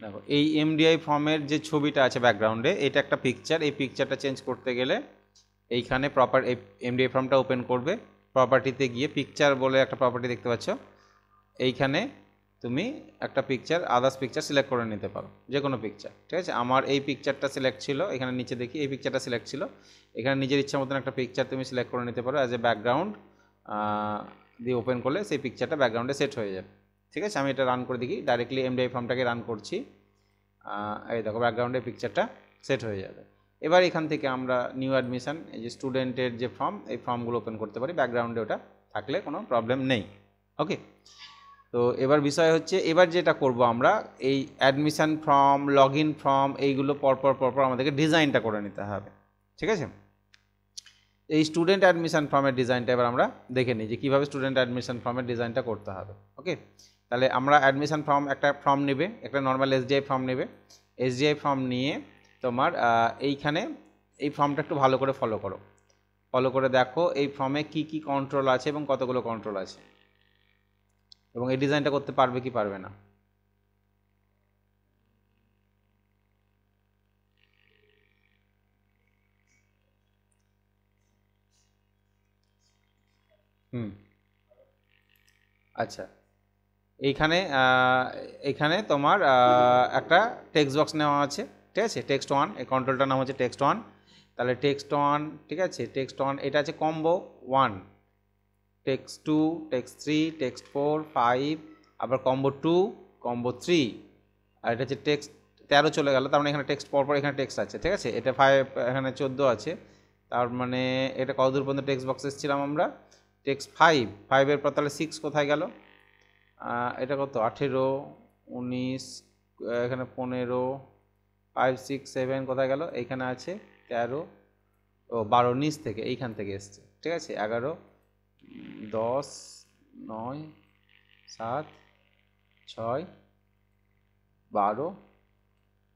দেখো এই এমডিআই ফর্মের যে ছবিটা আছে ব্যাকগ্রাউন্ডে, এটা একটা পিকচার। এই পিকচারটা চেঞ্জ করতে গেলে এইখানে প্রপার এই এমডিআই ফর্মটা ওপেন করবে, প্রপার্টিতে গিয়ে পিকচার বলে একটা প্রপার্টি দেখতে পাচ্ছ, এইখানে তুমি একটা পিকচার আদার্স পিকচার সিলেক্ট করে নিতে পারো, যে কোনো পিকচার। ঠিক আছে, আমার এই পিকচারটা সিলেক্ট ছিল, এখানে নিচে দেখি এই পিকচারটা সিলেক্ট ছিল, এখানে নিজের ইচ্ছা মতন একটা পিকচার তুমি সিলেক্ট করে নিতে পারো অ্যাজ এ ব্যাকগ্রাউন্ড, দিয়ে ওপেন করলে সেই পিকচারটা ব্যাকগ্রাউন্ডে সেট হয়ে যাবে। ঠিক আছে, আমি এটা রান করে দেখি, ডাইরেক্টলি এমডিআই ফর্মটাকে রান করছি। এই দেখো ব্যাকগ্রাউন্ডে পিকচারটা সেট হয়ে যাবে। এবার এখান থেকে আমরা নিউ অ্যাডমিশন, এই যে স্টুডেন্টের যে ফর্ম, এই ফর্মগুলো ওপেন করতে পারি, ব্যাকগ্রাউন্ডে ওটা থাকলে কোনো প্রবলেম নেই। ওকে, তো এবার বিষয় হচ্ছে, এবার যেটা করব আমরা, এই admission form, log in form, এইগুলো পরপর আমাদেরকে ডিজাইনটা করে নিতে হবে। ঠিক আছে, এই স্টুডেন্ট অ্যাডমিশন ফর্মের ডিজাইনটা এবার আমরা দেখে নিই যে কীভাবে স্টুডেন্ট অ্যাডমিশন ফর্মের ডিজাইনটা করতে হবে। ওকে, তাহলে আমরা অ্যাডমিশন ফর্ম, একটা ফর্ম নেবে, একটা নর্মাল এসডিআই ফর্ম নেবে। এসডিআই ফর্ম নিয়ে তোমার এইখানে এই ফর্মটা একটু ভালো করে ফলো করে দেখো এই ফর্মে কি কি কন্ট্রোল আছে এবং কতগুলো কন্ট্রোল আছে, এবং এই ডিজাইনটা করতে পারবে কি পারবে না। আচ্ছা, এইখানে এখানে তোমার একটা টেক্সট বক্স নেওয়া আছে। ঠিক আছে, টেক্সট ওয়ান, এই কন্ট্রোলটার নাম হচ্ছে টেক্সট ওয়ান। তাহলে টেক্সট ওয়ান, ঠিক আছে, টেক্সট ওয়ান এটা আছে combo one, text to, text three, text four, five, আবার কম্বো টু, কম্বো থ্রি, আর এটা হচ্ছে টেক্সট 13 চলে গেল, তার মানে এখানে টেক্সট পরপর এখানে টেক্সট আছে। ঠিক আছে, এটা 5, এখানে 14 আছে, তার মানে এটা কতদূর পর্যন্ত টেক্সট বক্স এসেছিলাম আমরা, টেক্সট 5 এর পর তাহলে 6 কোথায় গেল, এটা কত 18, 19, এখানে 15, 5, 6, 7 কোথায় গেল, এইখানে আছে 13, 12 নিচ থেকে এইখান থেকে এসছে। ঠিক আছে, 11, 10, 9, 7, 6, 12,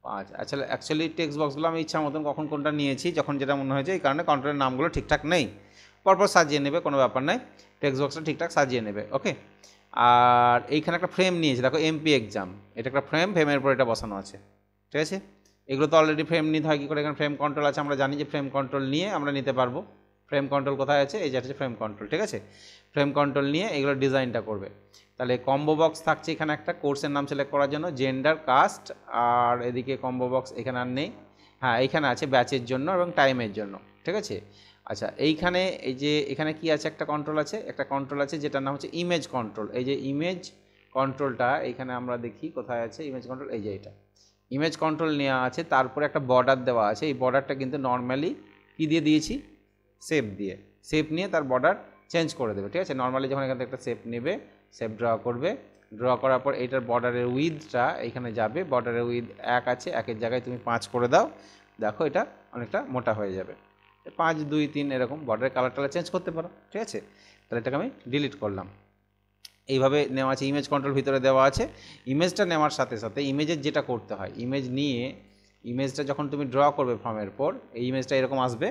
5। আচ্ছা, অ্যাকচুয়ালি টেক্সট বক্সগুলো আমি ইচ্ছা মতন কখন কোনটা নিয়েছি, যখন যেটা মনে হয়েছে, এই কারণে কন্ট্রোলের নামগুলো ঠিকঠাক নেই, পরপর সাজিয়ে নেবে, কোনো ব্যাপার নাই, টেক্সট বক্সটা ঠিকঠাক সাজিয়ে নেবে। ওকে, আর এইখানে একটা ফ্রেম নিয়েছে, দেখো এমপি এক্সাম, এটা একটা ফ্রেমের উপর এটা বসানো আছে। ঠিক আছে, এগুলো তো অলরেডি ফ্রেম নিতে হয় কী করে, এখানে ফ্রেম কন্ট্রোল আছে, আমরা জানি যে ফ্রেম কন্ট্রোল নিয়ে আমরা নিতে পারবো। ফ্রেম কন্ট্রোল কোথায় আছে, এই যে হচ্ছে ফ্রেম কন্ট্রোল। ঠিক আছে, ফ্রেম কন্ট্রোল নিয়ে এগুলো ডিজাইনটা করবে। তাহলে কম্বো বক্স থাকছে এখানে একটা, কোর্সের নাম সিলেক্ট করার জন্য, জেন্ডার, কাস্ট, আর এদিকে কম্বো বক্স এখানে আর নেই, হ্যাঁ এইখানে আছে ব্যাচের জন্য এবং টাইমের জন্য। ঠিক আছে, আচ্ছা এইখানে এই যে এখানে কি আছে, একটা কন্ট্রোল আছে, যেটার নাম হচ্ছে ইমেজ কন্ট্রোল। এই যে ইমেজ কন্ট্রোলটা এখানে আমরা দেখি কোথায় আছে ইমেজ কন্ট্রোল, এই যে এটা ইমেজ কন্ট্রোল নেওয়া আছে, তারপরে একটা বর্ডার দেওয়া আছে। এই বর্ডারটা কিন্তু নর্মালি কী দিয়ে দিয়েছি, শেপ নিয়ে তার বর্ডার চেঞ্জ করে দেবে। ঠিক আছে, নর্মালি যখন এখান থেকে একটা শেপ নেবে, শেপ ড্র করবে, ড্র করার পর এইটার বর্ডারের উইথটা এখানে যাবে, বর্ডারের উইথ 1 আছে, 1-এর জায়গায় তুমি 5 করে দাও, দেখো এটা অনেকটা মোটা হয়ে যাবে। 5, 2, 3 এরকম বর্ডারের কালার চেঞ্জ করতে পারো। ঠিক আছে, তাহলে এটাকে আমি ডিলিট করলাম। এইভাবে নেওয়া আছে, ইমেজ কন্ট্রোল ভিতরে দেওয়া আছে। ইমেজটা নেওয়ার সাথে সাথে ইমেজের যেটা করতে হয়, ইমেজ নিয়ে ইমেজটা যখন তুমি ড্র করবে ফর্মের পর, এই ইমেজটা এরকম আসবে,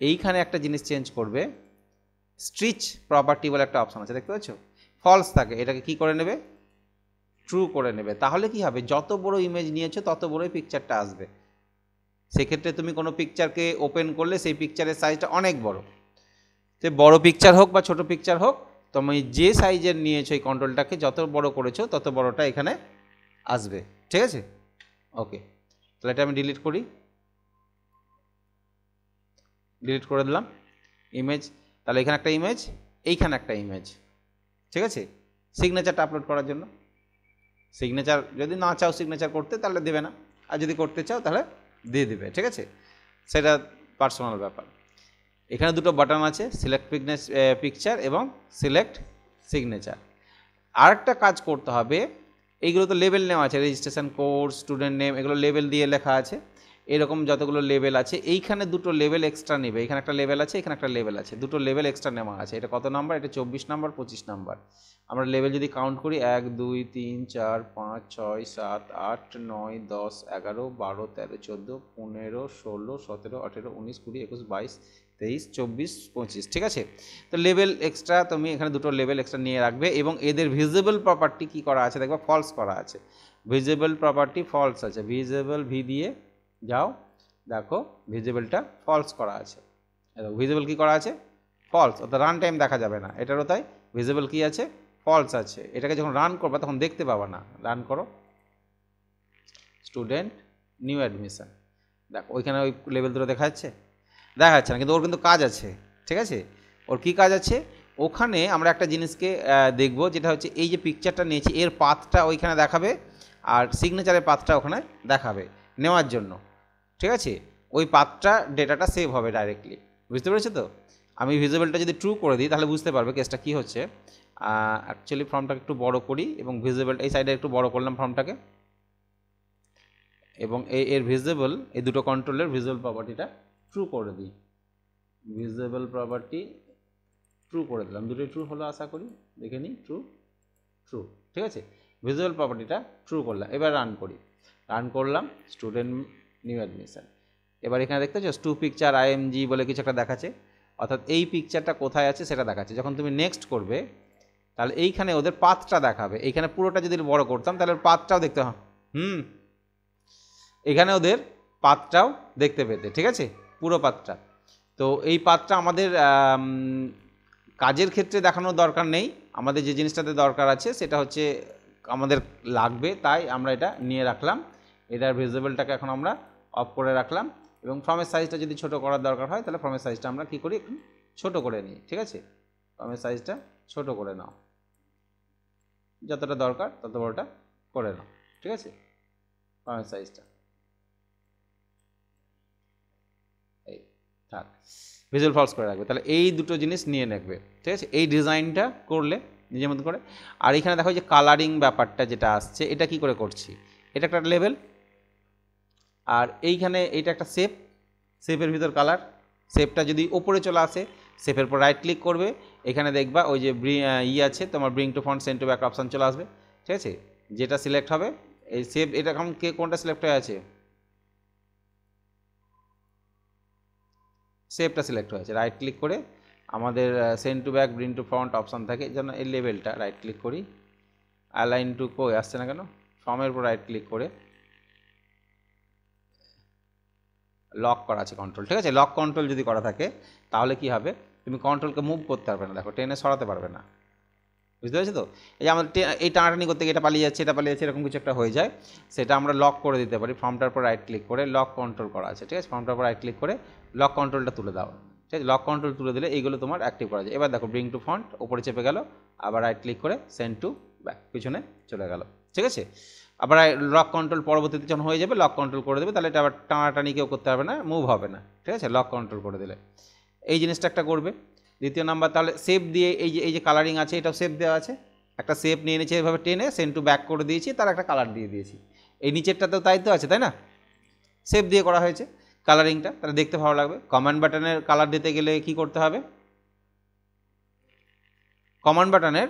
এইখানে একটা জিনিস চেঞ্জ করবে, স্ট্রিচ প্রপার্টি বলে একটা অপশন আছে, দেখতে পাচ্ছ, ফলস থাকে, এটাকে কি করে নেবে, ট্রু করে নেবে। তাহলে কি হবে, যত বড় ইমেজ নিয়েছো তত বড়ই পিকচারটা আসবে। সেক্ষেত্রে তুমি কোনো পিকচারকে ওপেন করলে সেই পিকচারের সাইজটা অনেক বড়, তো বড় পিকচার হোক বা ছোট পিকচার হোক, তুমি যে সাইজের নিয়েছো এই কন্ট্রোলটাকে যত বড় করেছো তত বড়টা এখানে আসবে। ঠিক আছে, ওকে, তাহলে এটা আমি ডিলিট করে দিলাম ইমেজ। তাহলে এখানে একটা ইমেজ, এইখানে একটা ইমেজ। ঠিক আছে, সিগনেচারটা আপলোড করার জন্য, সিগনেচার যদি না চাও সিগনেচার করতে তাহলে দেবে না, আর যদি করতে চাও তাহলে দিয়ে দেবে। ঠিক আছে, সেটা পার্সোনাল ব্যাপার। এখানে দুটো বাটন আছে, সিলেক্ট পিকচার এবং সিলেক্ট সিগনেচার। আরেকটা কাজ করতে হবে, এইগুলো তো লেভেল নেওয়া আছে, রেজিস্ট্রেশন, কোর্স, স্টুডেন্ট নেম, এগুলো লেভেল দিয়ে লেখা আছে। এরকম যতগুলো লেভেল আছে, এইখানে দুটো লেভেল এক্সট্রা নেবে, এখানে একটা লেভেল আছে, এখানে একটা লেভেল আছে, দুটো লেভেল এক্সট্রা নেওয়া আছে। এটা কত নাম্বার, এটা 24 নাম্বার, 25 নাম্বার। আমরা লেভেল যদি কাউন্ট করি, 1, 2, 3, 4, 5, 6, 7, 8, 9, 10, 11, 12, 13, 14, 15, 16, 17, 18, 19, 20, 21, 22, 23, 24, 25। ঠিক আছে, তো লেভেল এক্সট্রা তুমি এখানে দুটো লেভেল এক্সট্রা নিয়ে রাখবে, এবং এদের ভিজিবল প্রপার্টি কী করা আছে দেখবা, ফলস করা আছে। ভিজিবল প্রপার্টি ফলস আছে, ভিজিবল ভি দিয়ে যাও, দেখো ভিজিবলটা ফলস করা আছে, ভিজিবল কি করা আছে, ফলস, অর্থাৎ রান টাইম দেখা যাবে না, এটারও তাই ভিজিবল কি আছে, ফলস আছে। এটাকে যখন রান করবে তখন দেখতে পাবা না। রান করো, স্টুডেন্ট নিউ অ্যাডমিশন, দেখো ওইখানে ওই লেভেল দুটো দেখা যাচ্ছে, দেখা যাচ্ছে না, কিন্তু ওর কিন্তু কাজ আছে, ঠিক আছে। ওর কি কাজ আছে, ওখানে আমরা একটা জিনিসকে দেখব, যেটা হচ্ছে এই যে পিকচারটা নিয়েছি এর পাথটা ওইখানে দেখাবে, আর সিগনেচারের পাথটা ওখানে দেখাবে নেওয়ার জন্য, ঠিক আছে। ওই পাথটা ডেটাটা সেভ হবে ডাইরেক্টলি, বুঝতে পেরেছো তো। আমি ভিজিবলটা যদি ট্রু করে দিই তাহলে বুঝতে পারবে কেসটা কী হচ্ছে। অ্যাকচুয়ালি ফর্মটাকে একটু বড় করি এবং ভিজিবল এই সাইডে একটু বড় করলাম ফর্মটাকে, এবং এর ভিজিবল এই দুটো কন্ট্রোলের ভিজিবল প্রপার্টিটা ট্রু করে দিই। ভিজিবল প্রপার্টি ট্রু করে দিলাম, দুটোই ট্রু হলো আশা করি, দেখে নিই, ট্রু ট্রু, ঠিক আছে। ভিজুয়াল প্রপার্টিটা ট্রু করলাম, এবার রান করি, রান করলাম স্টুডেন্ট নিউ অ্যাডমিশন। এবার এখানে দেখতে পাচ্ছ টু পিকচার আইএমজি বলে কিছু একটা দেখাচ্ছে, অর্থাৎ এই পিকচারটা কোথায় আছে সেটা দেখাচ্ছে। যখন তুমি নেক্সট করবে তাহলে এইখানে ওদের পাথটা দেখাবে, এইখানে পুরোটা যদি বড় করতাম তাহলে পাথটাও দেখতে হয়, এখানে ওদের পাথটাও দেখতে পেতে, ঠিক আছে, পুরো পাথটা। তো এই পাথটা আমাদের কাজের ক্ষেত্রে দেখানোর দরকার নেই, আমাদের যে জিনিসটাতে দরকার আছে সেটা হচ্ছে আমাদের লাগবে, তাই আমরা এটা নিয়ে রাখলাম। এটার ভিজিবলটাকে এখন আমরা অফ করে রাখলাম, এবং ফর্মের সাইজটা যদি ছোট করার দরকার হয় তাহলে ফর্মের সাইজটা আমরা কী করি, একটু ছোটো করে নিই, ঠিক আছে। ফর্মের সাইজটা ছোট করে নাও, যতটা দরকার তত বড়টা করে নাও, ঠিক আছে। ফর্মের সাইজটা এই থাক, ভিজুয়াল ফলস করে রাখবে, তাহলে এই দুটো জিনিস নিয়ে রাখবে, ঠিক আছে। এই ডিজাইনটা করলে নিজের মতো করে। আর এখানে দেখো যে কালারিং ব্যাপারটা যেটা আসছে, এটা কি করে করছি, এটা একটা লেভেল, আর এইখানে এইটা একটা শেপ, শেপের ভিতর কালার, শেপটা যদি ওপরে চলে আসে শেপের পর রাইট ক্লিক করবে, এখানে দেখবা ওই যে আছে তোমার bring to front send to back option চলে আসবে, ঠিক আছে। যেটা সিলেক্ট হবে এই শেপ, এটা এখন কে কোনটা সিলেক্ট হয়ে আছে, শেপটা সিলেক্ট হয়েছে, রাইট ক্লিক করে আমাদের send to back bring to front option থাকে, যেন এই লেভেলটা রাইট ক্লিক করি, অ্যালাইন টু কই আসছে না কেন, ফর্মের উপর রাইট ক্লিক করে লক করা আছে কন্ট্রোল, ঠিক আছে। লক কন্ট্রোল যদি করা থাকে তাহলে কি হবে, তুমি কন্ট্রোলকে মুভ করতে পারবে না, দেখো টেনে সরাতে পারবে না, বুঝতে পেরেছো তো। এই যে আমাদের এই টানাটানি করতে গিয়ে এটা পালিয়ে যাচ্ছে, এটা পালিয়ে যাচ্ছে, এরকম কিছু একটা হয়ে যায়, সেটা আমরা লক করে দিতে পারি, ফর্মটার উপর রাইট ক্লিক করে লক কন্ট্রোল করা আছে, ঠিক আছে। ফর্মটার উপর রাইট ক্লিক করে লক কন্ট্রোলটা তুলে দাও, ঠিক আছে। লক কন্ট্রোল তুলে দিলে এইগুলো তোমার অ্যাক্টিভ করা যায়। এবার দেখো ব্রিং টু ফ্রন্ট ওপরে চেপে গেল, আবার রাইট ক্লিক করে সেন্ড টু ব্যাক পিছনে চলে গেল, ঠিক আছে। আবার লক কন্ট্রোল পরবর্তীতে যখন হয়ে যাবে লক কন্ট্রোল করে দেবে, তাহলে এটা আবার টানাটানি কেউ করতে পারবে না, মুভ হবে না, ঠিক আছে, লক কন্ট্রোল করে দিলে। এই জিনিসটা একটা করবে। দ্বিতীয় নাম্বার, তাহলে শেপ দিয়ে এই যে কালারিং আছে এটাও শেপ দেওয়া আছে, একটা শেপ নিয়ে নিয়েছি এভাবে টেনে সেন্ড টু ব্যাক করে দিয়েছি, তার একটা কালার দিয়ে দিয়েছি। এই নিচেরটাতেও তাই তো আছে, তাই না, শেপ দিয়ে করা হয়েছে কালারিংটা, তাহলে দেখতে ভালো লাগবে। কমান্ড বাটনের কালার দিতে গেলে কি করতে হবে, কমান্ড বাটনের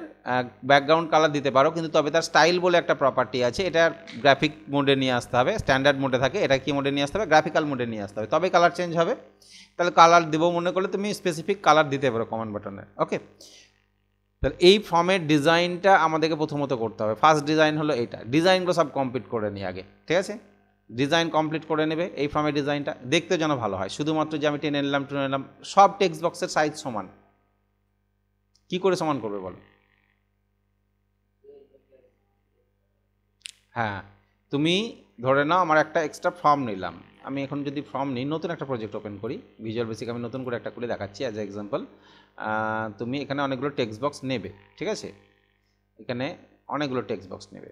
ব্যাকগ্রাউন্ড কালার দিতে পারো, কিন্তু তবে তার স্টাইল বলে একটা প্রপার্টি আছে, এটা গ্রাফিক মোডে নিয়ে আসতে হবে, স্ট্যান্ডার্ড মোডে থাকে, এটা কি মোডে নিয়ে আসতে হবে, গ্রাফিক্যাল মোডে নিয়ে আসতে হবে, তবে কালার চেঞ্জ হবে। তাহলে কালার দেবো মনে করলে তুমি স্পেসিফিক কালার দিতে পারো কমান্ড বাটনের, ওকে। তাহলে এই ফর্মের ডিজাইনটা আমাদেরকে প্রথমত করতে হবে, ফার্স্ট ডিজাইন হলো এইটা, ডিজাইনগুলো সব কমপ্লিট করে নিই আগে, ঠিক আছে। ডিজাইন কমপ্লিট করে নেবে, এই ফর্মের ডিজাইনটা দেখতে যেন ভালো হয়, শুধুমাত্র যে আমি টেনে নিলাম টুনে নিলাম, সব টেক্সট বক্সের সাইজ সমান, কি করে সমান করবে বলো, হ্যাঁ তুমি ধরে নাও আমার একটা এক্সট্রা ফর্ম নিলাম, আমি এখন যদি ফর্ম নিই, নতুন একটা প্রজেক্ট ওপেন করি, ভিজুয়াল বেসিক আমি নতুন করে একটা খুলে দেখাচ্ছি অ্যাজ এক্সাম্পল। তুমি এখানে অনেকগুলো টেক্সট বক্স নেবে, ঠিক আছে, এখানে অনেকগুলো টেক্সট বক্স নেবে,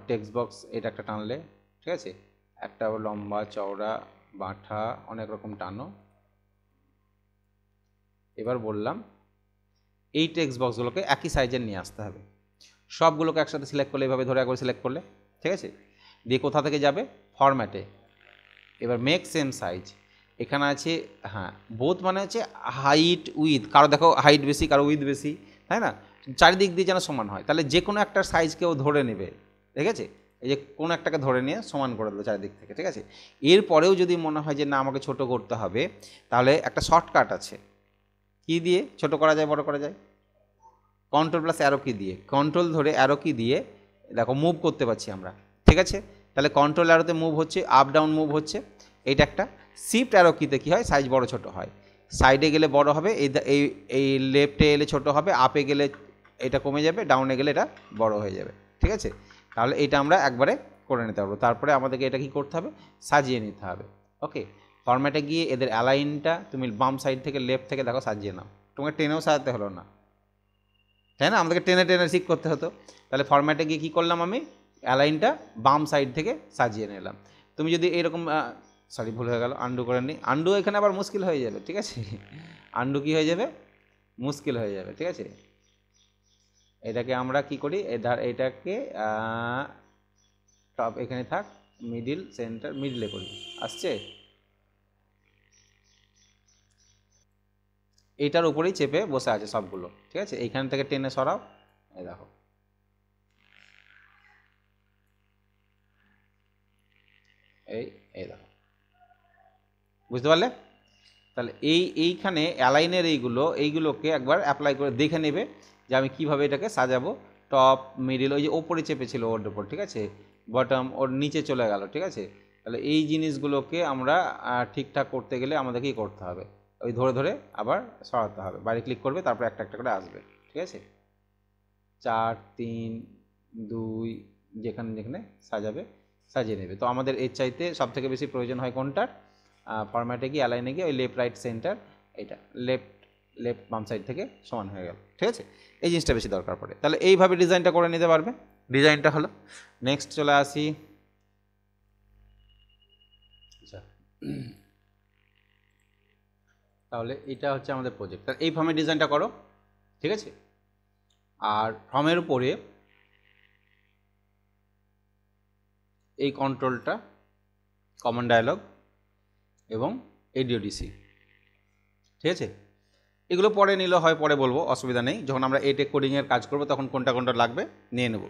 টেক্সট বক্স এটা একটা টানলে, ঠিক আছে, একটা লম্বা চওড়া বাঁঠা অনেক রকম টানো। এবার বললাম এই টেক্সট বক্সগুলোকে একই সাইজের নিয়ে আসতে হবে, সবগুলোকে একসাথে সিলেক্ট করলে এইভাবে ধরে একবার সিলেক্ট করলে, ঠিক আছে, দিয়ে কোথা থেকে যাবে ফরম্যাটে, এবার মেক সেম সাইজ, এখানে আছে হ্যাঁ বোথ মানে হচ্ছে হাইট উইথ, কারো দেখো হাইট বেশি কারো উইথ বেশি, তাই না, চারিদিক দিয়ে যেন সমান হয়, তাহলে যে কোনো একটা সাইজ কেউ ধরে নেবে, ঠিক আছে, এই যে কোনো একটাকে ধরে নিয়ে সমান করে দেবে চারিদিক থেকে, ঠিক আছে। এরপরেও যদি মনে হয় যে না আমাকে ছোট করতে হবে, তাহলে একটা শর্টকাট আছে, কি দিয়ে ছোট করা যায় বড় করা যায়, কন্ট্রোল প্লাস অ্যারো কি দিয়ে, কন্ট্রোল ধরে অ্যারো কি দিয়ে দেখো মুভ করতে পারছি আমরা, ঠিক আছে। তাহলে কন্ট্রোল অ্যারোতে মুভ হচ্ছে, আপ ডাউন মুভ হচ্ছে, এইটা একটা। শিফট অ্যারো কিতে কী হয়, সাইজ বড় ছোট হয়, সাইডে গেলে বড় হবে, এই এই লেফটে এলে ছোট হবে, আপে গেলে এটা কমে যাবে, ডাউনে গেলে এটা বড় হয়ে যাবে, ঠিক আছে। তাহলে এটা আমরা একবারে করে নিতে পারবো। তারপরে আমাদেরকে এটা কী করতে হবে, সাজিয়ে নিতে হবে। ওকে, ফরম্যাটে গিয়ে এদের অ্যালাইনটা তুমি বাম সাইড থেকে লেফট থেকে দেখো সাজিয়ে নাও, তোমাকে টেনেও সাজাতে হলো না, তাই না, আমাদেরকে টেনে টেনে ঠিক করতে হতো। তাহলে ফরম্যাটে গিয়ে কী করলাম, আমি অ্যালাইনটা বাম সাইড থেকে সাজিয়ে নিলাম। তুমি যদি এরকম সরি ভুল হয়ে গেল, আন্ডু করে নিই, আন্ডু এখানে আবার মুশকিল হয়ে যাবে, ঠিক আছে, আন্ডু কী হয়ে যাবে, মুশকিল হয়ে যাবে, ঠিক আছে। এটাকে আমরা কি করি, এটাকে টপ এখানে থাক, মিডিল সেন্টার মিডলে করি, আসছে, এইটার উপরেই চেপে বসে আছে সবগুলো, ঠিক আছে। এইখান থেকে টেনে সরাও, এই দেখো, এই দেখো, বুঝতে পারলে। তাহলে এইখানে অ্যালাইনের এইগুলোকে একবার অ্যাপ্লাই করে দেখে নেবে যে আমি কিভাবে এটাকে সাজাবো। টপ মিডিল, ওই যে ওপরে চেপেছিল ওর উপর, ঠিক আছে, বটম ওর নিচে চলে গেল, ঠিক আছে। তাহলে এই জিনিসগুলোকে আমরা ঠিকঠাক করতে গেলে আমাদের কী করতে হবে, ওই ধরে ধরে আবার সরাতে হবে, বাইরে ক্লিক করবে, তারপর একটা একটা করে আসবে, ঠিক আছে। 4 3 2 যেখানে যেখানে সাজাবে সাজিয়ে নেবে। তো আমাদের এর চাইতে সবথেকে বেশি প্রয়োজন হয় কোনটার, ফরম্যাটে গিয়ে অ্যালাইনে গিয়ে ওই লেফট রাইট সেন্টার, এটা লেফট বাম সাইড থেকে সমান হয়ে গেল, ঠিক আছে। এই জিনিসটা বেশি দরকার পড়ে। তাহলে এইভাবে ডিজাইনটা করে নিতে পারবে, ডিজাইনটা হলো। নেক্সট চলে আসি, আচ্ছা তাহলে এটা হচ্ছে আমাদের প্রজেক্ট। তাহলে এই ফর্মে ডিজাইনটা করো, ঠিক আছে। আর ফর্মের উপরে এই কন্ট্রোলটা, কমন ডায়ালগ এবং এডিওডিসি, ঠিক আছে। এগুলো পরে নিলে হয়, পরে বলবো, অসুবিধা নেই। যখন আমরা এটেক কোডিংয়ের কাজ করবো তখন কোনটা কোনটা লাগবে নিয়ে নেব।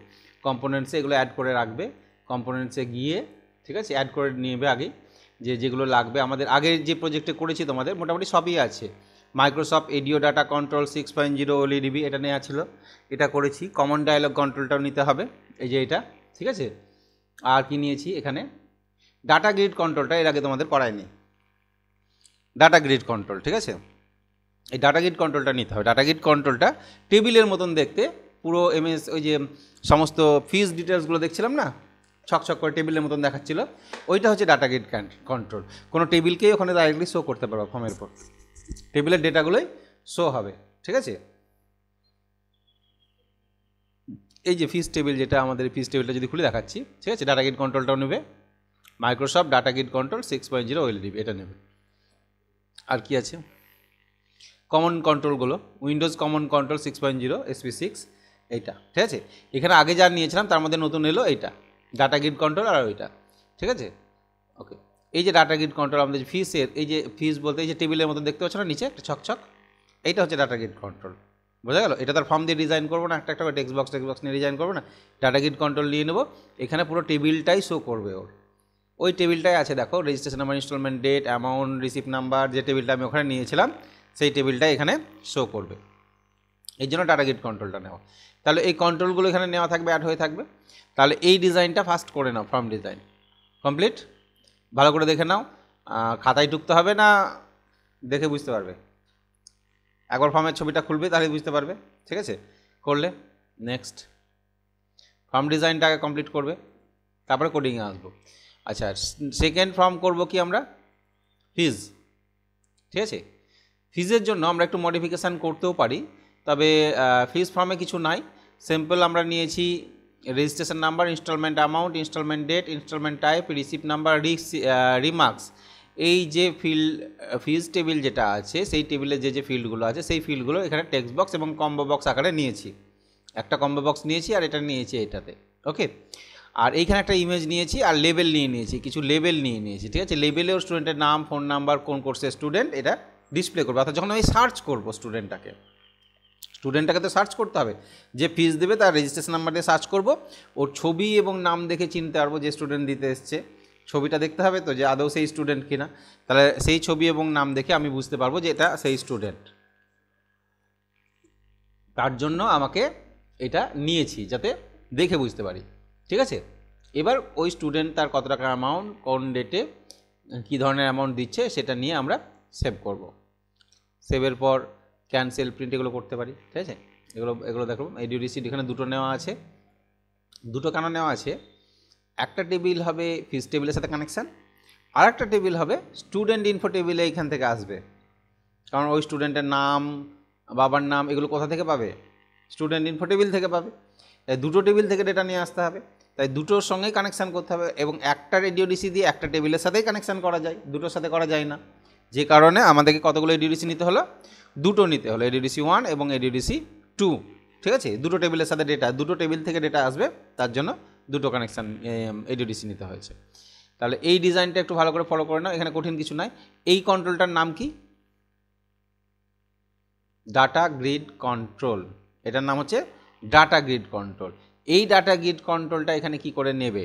কম্পোনেন্টসে এগুলো অ্যাড করে রাখবে, কম্পোনেন্টসে গিয়ে, ঠিক আছে, অ্যাড করে নেবে আগে, যেগুলো লাগবে। আমাদের আগের যে প্রজেক্টে করেছি তোমাদের মোটামুটি সবই আছে। Microsoft ADO data control 6.0 OLEDB এটা নেওয়া ছিল, এটা করেছি। কমন ডায়ালগ কন্ট্রোলটাও নিতে হবে, এই যে এটা, ঠিক আছে। আর কি নিয়েছি এখানে, ডাটা গ্রিড কন্ট্রোলটা এর আগে তোমাদের করায়নি, ডাটা গ্রিড কন্ট্রোল, ঠিক আছে। এই ডাটা গ্রিড কন্ট্রোলটা নিতে হবে। ডাটা গ্রিড কন্ট্রোলটা টেবিলের মতন দেখতে, পুরো এমএস ওই যে সমস্ত ফিজ ডিটেলসগুলো দেখছিলাম না, ছকছক করে টেবিলের মতন দেখাচ্ছিল, ওইটা হচ্ছে ডাটা গ্রিড কন্ট্রোল। কোনো টেবিলকেই ওখানে ডাইরেক্টলি শো করতে পারবো, ফর্মের পর টেবিলের ডেটাগুলোই শো হবে, ঠিক আছে। এই যে ফিজ টেবিল, যেটা আমাদের ফিজ টেবিলটা যদি খুলে দেখাচ্ছি, ঠিক আছে, ডাটা গ্রিড কন্ট্রোলটাও নেবে। Microsoft data grid control 6.0 OLEDB এটা নেবে। আর কি আছে, কমন কন্ট্রোলগুলো, উইন্ডোজ কমন কন্ট্রোল 6.0 SP6 এইটা, ঠিক আছে। এখানে আগে যা নিয়েছিলাম তার মধ্যে নতুন এলো এইটা, ডাটা গ্রিড কন্ট্রোল আর ওইটা, ঠিক আছে। ওকে, এই যে ডাটা গ্রিড কন্ট্রোল আমাদের ফিসের, এই যে ফিস বলতে এই যে টেবিলের মতন দেখতে পাচ্ছ না নিচে একটা ছকছক, এইটা হচ্ছে ডাটা গ্রিড কন্ট্রোল, বোঝা গেল। এটা তার ফর্ম দিয়ে ডিজাইন করবো না, একটা একটা করে টেক্সট বক্স নিয়ে ডিজাইন করবো না, ডাটা গ্রিড কন্ট্রোল নিয়ে নেবো। এখানে পুরো টেবিলটাই শো করবে ওর, ওই টেবিলটাই আছে দেখো, registration number, instalment date, amount, receipt number, যে টেবিলটা আমি ওখানে নিয়েছিলাম সেই টেবিলটা এখানে শো করবে। এই জন্য ডাটা গ্রিড কন্ট্রোলটা নেওয়া। তাহলে এই কন্ট্রোলগুলো এখানে নেওয়া থাকবে, অ্যাড হয়ে থাকবে। তাহলে এই ডিজাইনটা ফার্স্ট করে নাও, ফর্ম ডিজাইন কমপ্লিট। ভালো করে দেখে নাও, খাতায় টুকতে হবে না, দেখে বুঝতে পারবে। একবার ফর্মের ছবিটা খুলবে তাহলে বুঝতে পারবে, ঠিক আছে। করলে নেক্সট ফর্ম ডিজাইনটা আগে কমপ্লিট করবে, তারপরে কোডিংয়ে আসবো। আচ্ছা, সেকেন্ড ফর্ম করব কি আমরা, ফিজ, ঠিক আছে। ফিজের জন্য আমরা একটু মডিফিকেশান করতেও পারি, তবে ফিজ ফর্মে কিছু নাই। সিম্পল আমরা নিয়েছি registration number, instalment amount, instalment date, instalment type, receipt number, remarks. এই যে ফিজ টেবিল যেটা আছে, সেই টেবিলে যে ফিল্ডগুলো আছে সেই ফিল্ডগুলো এখানে টেক্সট বক্স এবং কম্বো বক্স আকারে নিয়েছি। একটা কম্বো বক্স নিয়েছি আর এটা নিয়েছি এটাতে, ওকে। আর এইখানে একটা ইমেজ নিয়েছি আর লেবেল নিয়েছি, কিছু লেবেল নিয়েছি, ঠিক আছে। লেবেলেও স্টুডেন্টের নাম, ফোন নাম্বার, কোন কোর্সের স্টুডেন্ট, এটা ডিসপ্লে করবো। অর্থাৎ যখন আমি সার্চ করবো স্টুডেন্টটাকে তো সার্চ করতে হবে, যে ফিজ দেবে তার রেজিস্ট্রেশন নাম্বার দিয়ে সার্চ করব, ওর ছবি এবং নাম দেখে চিনতে পারবো যে স্টুডেন্ট দিতে এসছে। ছবিটা দেখতে হবে তো যে আদৌ সেই স্টুডেন্ট কিনা, তাহলে সেই ছবি এবং নাম দেখে আমি বুঝতে পারবো যে এটা সেই স্টুডেন্ট। তার জন্য আমাকে এটা নিয়েছি, যাতে দেখে বুঝতে পারি, ঠিক আছে। এবার ওই স্টুডেন্ট তার কত টাকা অ্যামাউন্ট কোন ডেটে কী ধরনের অ্যামাউন্ট দিচ্ছে সেটা নিয়ে আমরা সেভ করব। সেভের পর ক্যান্সেল প্রিন্ট এগুলো করতে পারি, ঠিক আছে। এগুলো দেখো এডিও রিসিট এখানে দুটো নেওয়া আছে। দুটো কেন নেওয়া আছে, একটা টেবিল হবে ফিস টেবিলের সাথে কানেকশান, আর একটা টেবিল হবে স্টুডেন্ট ইনফো টেবিলে এইখান থেকে আসবে। কারণ ওই স্টুডেন্টের নাম, বাবার নাম এগুলো কোথা থেকে পাবে, স্টুডেন্ট ইনফো টেবিল থেকে পাবে। তাই দুটো টেবিল থেকে ডেটা নিয়ে আসতে হবে, তাই দুটোর সঙ্গেই কানেকশান করতে হবে। এবং একটা রেডিও ডিসি দিয়ে একটা টেবিলের সাথেই কানেকশান করা যায়, দুটোর সাথে করা যায় না। যে কারণে আমাদেরকে কতগুলো এডিওডিসি নিতে হলো, দুটো নিতে হলো, এডিওডিসি 1 এবং এডিওডিসি 2, ঠিক আছে। দুটো টেবিলের সাথে ডেটা, দুটো টেবিল থেকে ডেটা আসবে, তার জন্য দুটো কানেকশান এডিওডিসি নিতে হয়েছে। তাহলে এই ডিজাইনটা একটু ভালো করে ফলো করে নাও, এখানে কঠিন কিছু নাই। এই কন্ট্রোলটার নাম কি, ডাটা গ্রিড কন্ট্রোল, এটার নাম হচ্ছে ডাটা গ্রিড কন্ট্রোল। এই ডাটা গ্রিড কন্ট্রোলটা এখানে কি করে নেবে,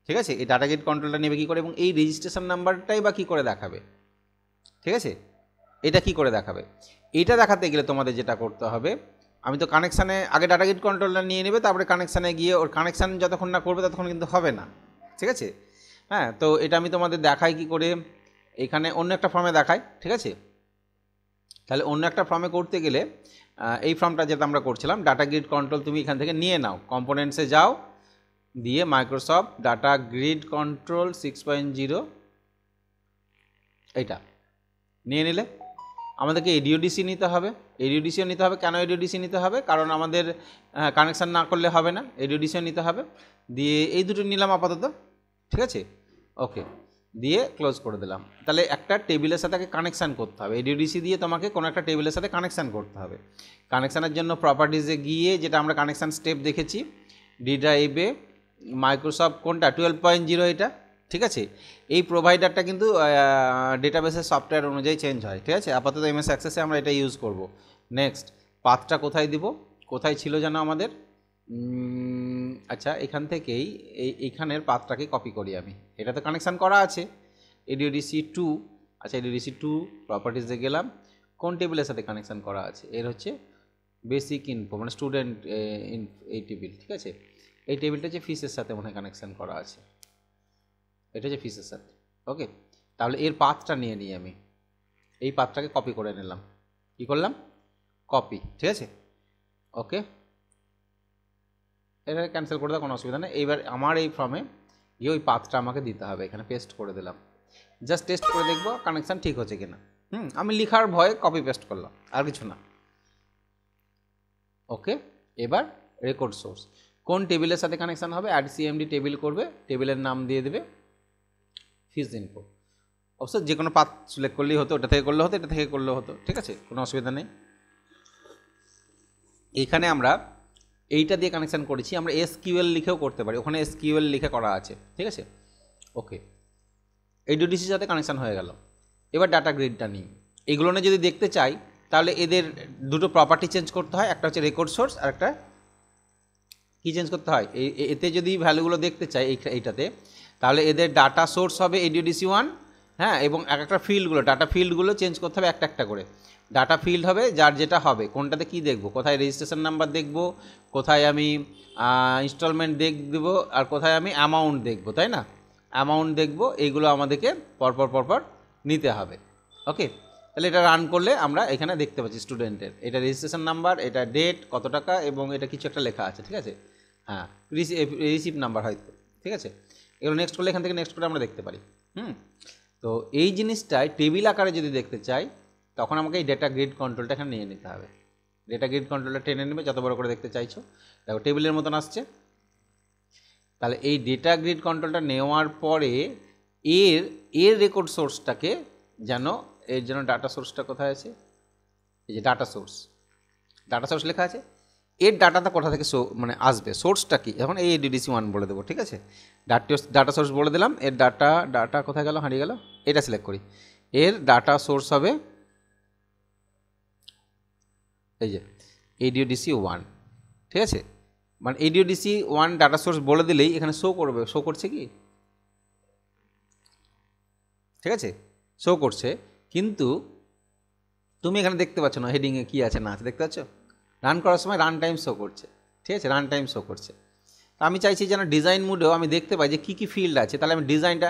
ঠিক আছে, এই ডাটা গ্রিড কন্ট্রোলটা নেবে কী করে, এবং এই রেজিস্ট্রেশন নাম্বারটাই বা কী করে দেখাবে, ঠিক আছে। এটা কি করে দেখাবে, এটা দেখাতে গেলে তোমাদের যেটা করতে হবে, আমি তো কানেকশানে আগে ডাটা গ্রিড কন্ট্রোলটা নিয়ে নেবে, তারপরে কানেকশানে গিয়ে ওর কানেকশান যতক্ষণ না করবে ততক্ষণ কিন্তু হবে না, ঠিক আছে। হ্যাঁ, তো এটা আমি তোমাদের দেখাই কি করে, এখানে অন্য একটা ফর্মে দেখাই, ঠিক আছে। তাহলে অন্য একটা ফর্মে করতে গেলে এই ফর্মটা যেটা আমরা করছিলাম, ডাটা গ্রিড কন্ট্রোল তুমি এখান থেকে নিয়ে নাও, কম্পোনেন্টসে যাও, দিয়ে মাইক্রোসফট ডাটা গ্রিড কন্ট্রোল 6.0 এইটা নিয়ে নিলে আমাদেরকে এডিওডিসি নিতে হবে। এডিওডিসিও নিতে হবে, কেন এডিওডিসি নিতে হবে, কারণ আমাদের কানেকশান না করলে হবে না, এডিওডিসিও নিতে হবে। দিয়ে এই দুটো নিলাম আপাতত, ঠিক আছে, ওকে, দিয়ে ক্লোজ করে দিলাম। তাহলে একটা টেবিলের সাথে কানেকশান করতে হবে, এডিওডিসি দিয়ে তোমাকে কোনো একটা টেবিলের সাথে কানেকশান করতে হবে। কানেকশানের জন্য প্রপার্টিজে গিয়ে, যেটা আমরা কানেকশান স্টেপ দেখেছি, ডি ড্রাইভে মাইক্রোসফট কোনটা 12.0 এটা, ঠিক আছে। এই প্রোভাইডারটা কিন্তু ডেটাবেসের সফটওয়্যার অনুযায়ী চেঞ্জ হয়, ঠিক আছে। আপাতত এমএস অ্যাক্সেসে আমরা এটা ইউজ করব। নেক্সট, পাথটা কোথায় দিব, কোথায় ছিল যেন আমাদের, আচ্ছা এখান থেকেই এইখানের পাথটাকে কপি করি আমি, এটা তো কানেকশান করা আছে এডিওডিসি 2, আচ্ছা এডিওডিসি 2 প্রপার্টিসে গেলাম, কোন টেবিলের সাথে কানেকশান করা আছে, এর হচ্ছে বেসিক ইনফো মানে স্টুডেন্ট এই টেবিল, ঠিক আছে। এই টেবিলটা হচ্ছে ফিসের সাথে মনে হয় কানেকশান করা আছে, এটা হচ্ছে ফিসের সাথে, ওকে। তাহলে এর পাথটা নিয়ে নিই আমি, এই পাথটাকে কপি করে নিলাম, কী করলাম, কপি, ঠিক আছে, ওকে। এটা ক্যান্সেল করে দাও, কোনো অসুবিধা নেই। এইবার আমার এই ফর্মে গিয়ে ওই পাথটা আমাকে দিতে হবে, এখানে পেস্ট করে দিলাম, জাস্ট টেস্ট করে দেখবো কানেকশান ঠিক হচ্ছে কিনা। আমি লিখার ভয়ে কপি পেস্ট করলাম, আর কিছু না, ওকে। এবার রেকর্ড সোর্স কোন টেবিলের সাথে কানেকশান হবে, অ্যাড সিএমডি টেবিল করবে, টেবিলের নাম দিয়ে দেবে ফিস ইনফো, অবশ্য যে কোনো পাথ সিলেক্ট করলেই হতো, ওটা থেকে করলে হতো, এটা থেকে করলেও হতো, ঠিক আছে, কোনো অসুবিধা নেই। এইখানে আমরা এইটা দিয়ে কানেকশান করেছি, আমরা এসকিউএল লিখেও করতে পারি, ওখানে এসকিউএল লিখে করা আছে, ঠিক আছে, ওকে। এডিওডিসির সাথে কানেকশান হয়ে গেল। এবার ডাটা গ্রিডটা নিই, এগুলো নিয়ে যদি দেখতে চাই তাহলে এদের দুটো প্রপার্টি চেঞ্জ করতে হয়, একটা হচ্ছে রেকর্ড সোর্স আর একটা কী চেঞ্জ করতে হয়, এতে যদি ভ্যালুগুলো দেখতে চাই এইটাতে, তাহলে এদের ডাটা সোর্স হবে এডিওডিসি 1, হ্যাঁ, এবং এক একটা ফিল্ডগুলো ডাটা ফিল্ডগুলো চেঞ্জ করতে হবে একটা একটা করে। ডাটা ফিল্ড হবে যার যেটা হবে, কোনটাতে কী দেখব, কোথায় রেজিস্ট্রেশন নাম্বার দেখব, কোথায় আমি ইনস্টলমেন্ট দেখব, আর কোথায় আমি অ্যামাউন্ট দেখব, তাই না, অ্যামাউন্ট দেখব, এইগুলো আমাদেরকে পরপর নিতে হবে, ওকে। তাহলে এটা রান করলে আমরা এখানে দেখতে পাচ্ছি স্টুডেন্টের এটা রেজিস্ট্রেশন নাম্বার, এটা ডেট কত টাকা, এবং এটা কিছু একটা লেখা আছে, ঠিক আছে, হ্যাঁ, রিসিপ্ট নাম্বার হয়তো, ঠিক আছে। এগুলো নেক্সট করলে এখান থেকে নেক্সট করে আমরা দেখতে পারি। তো এই জিনিসটাই টেবিল আকারে যদি দেখতে চাই, তখন আমাকে এই ডেটা গ্রিড কন্ট্রোলটা এখানে নিয়ে নিতে হবে। ডেটা গ্রিড কন্ট্রোলটা টেনে নেবে যত বড় করে দেখতে চাইছো, দেখো টেবিলের মতন আসছে। তাহলে এই ডেটা গ্রিড কন্ট্রোলটা নেওয়ার পরে এর রেকর্ড সোর্সটাকে যেন ডাটা সোর্সটা কোথায় আছে, এই যে ডাটা সোর্স লেখা আছে, এর ডাটাটা কোথা থেকে মানে আসবে, সোর্সটা কি, এখন এই এডিডিসি 1 বলে দেবো, ঠিক আছে। ডাটা সোর্স বলে দিলাম, এর ডাটা কোথায় গেল, হারিয়ে গেল, এটা সিলেক্ট করি, এর ডাটা সোর্স হবে এই যে এডিওডিসি 1, ঠিক আছে। মানে এডিওডিসি 1 ডাটা সোর্স বলে দিলেই এখানে শো করবে, শো করছে কি, ঠিক আছে, শো করছে, কিন্তু তুমি এখানে দেখতে পাচ্ছ না হেডিংয়ে কী আছে না আছে, দেখতে পাচ্ছ, রান করার সময় রান টাইম শো করছে, ঠিক আছে, রান টাইম শো করছে। আমি চাইছি যেন ডিজাইন মোডেও আমি দেখতে পাই যে কী কী ফিল্ড আছে, তাহলে আমি ডিজাইনটা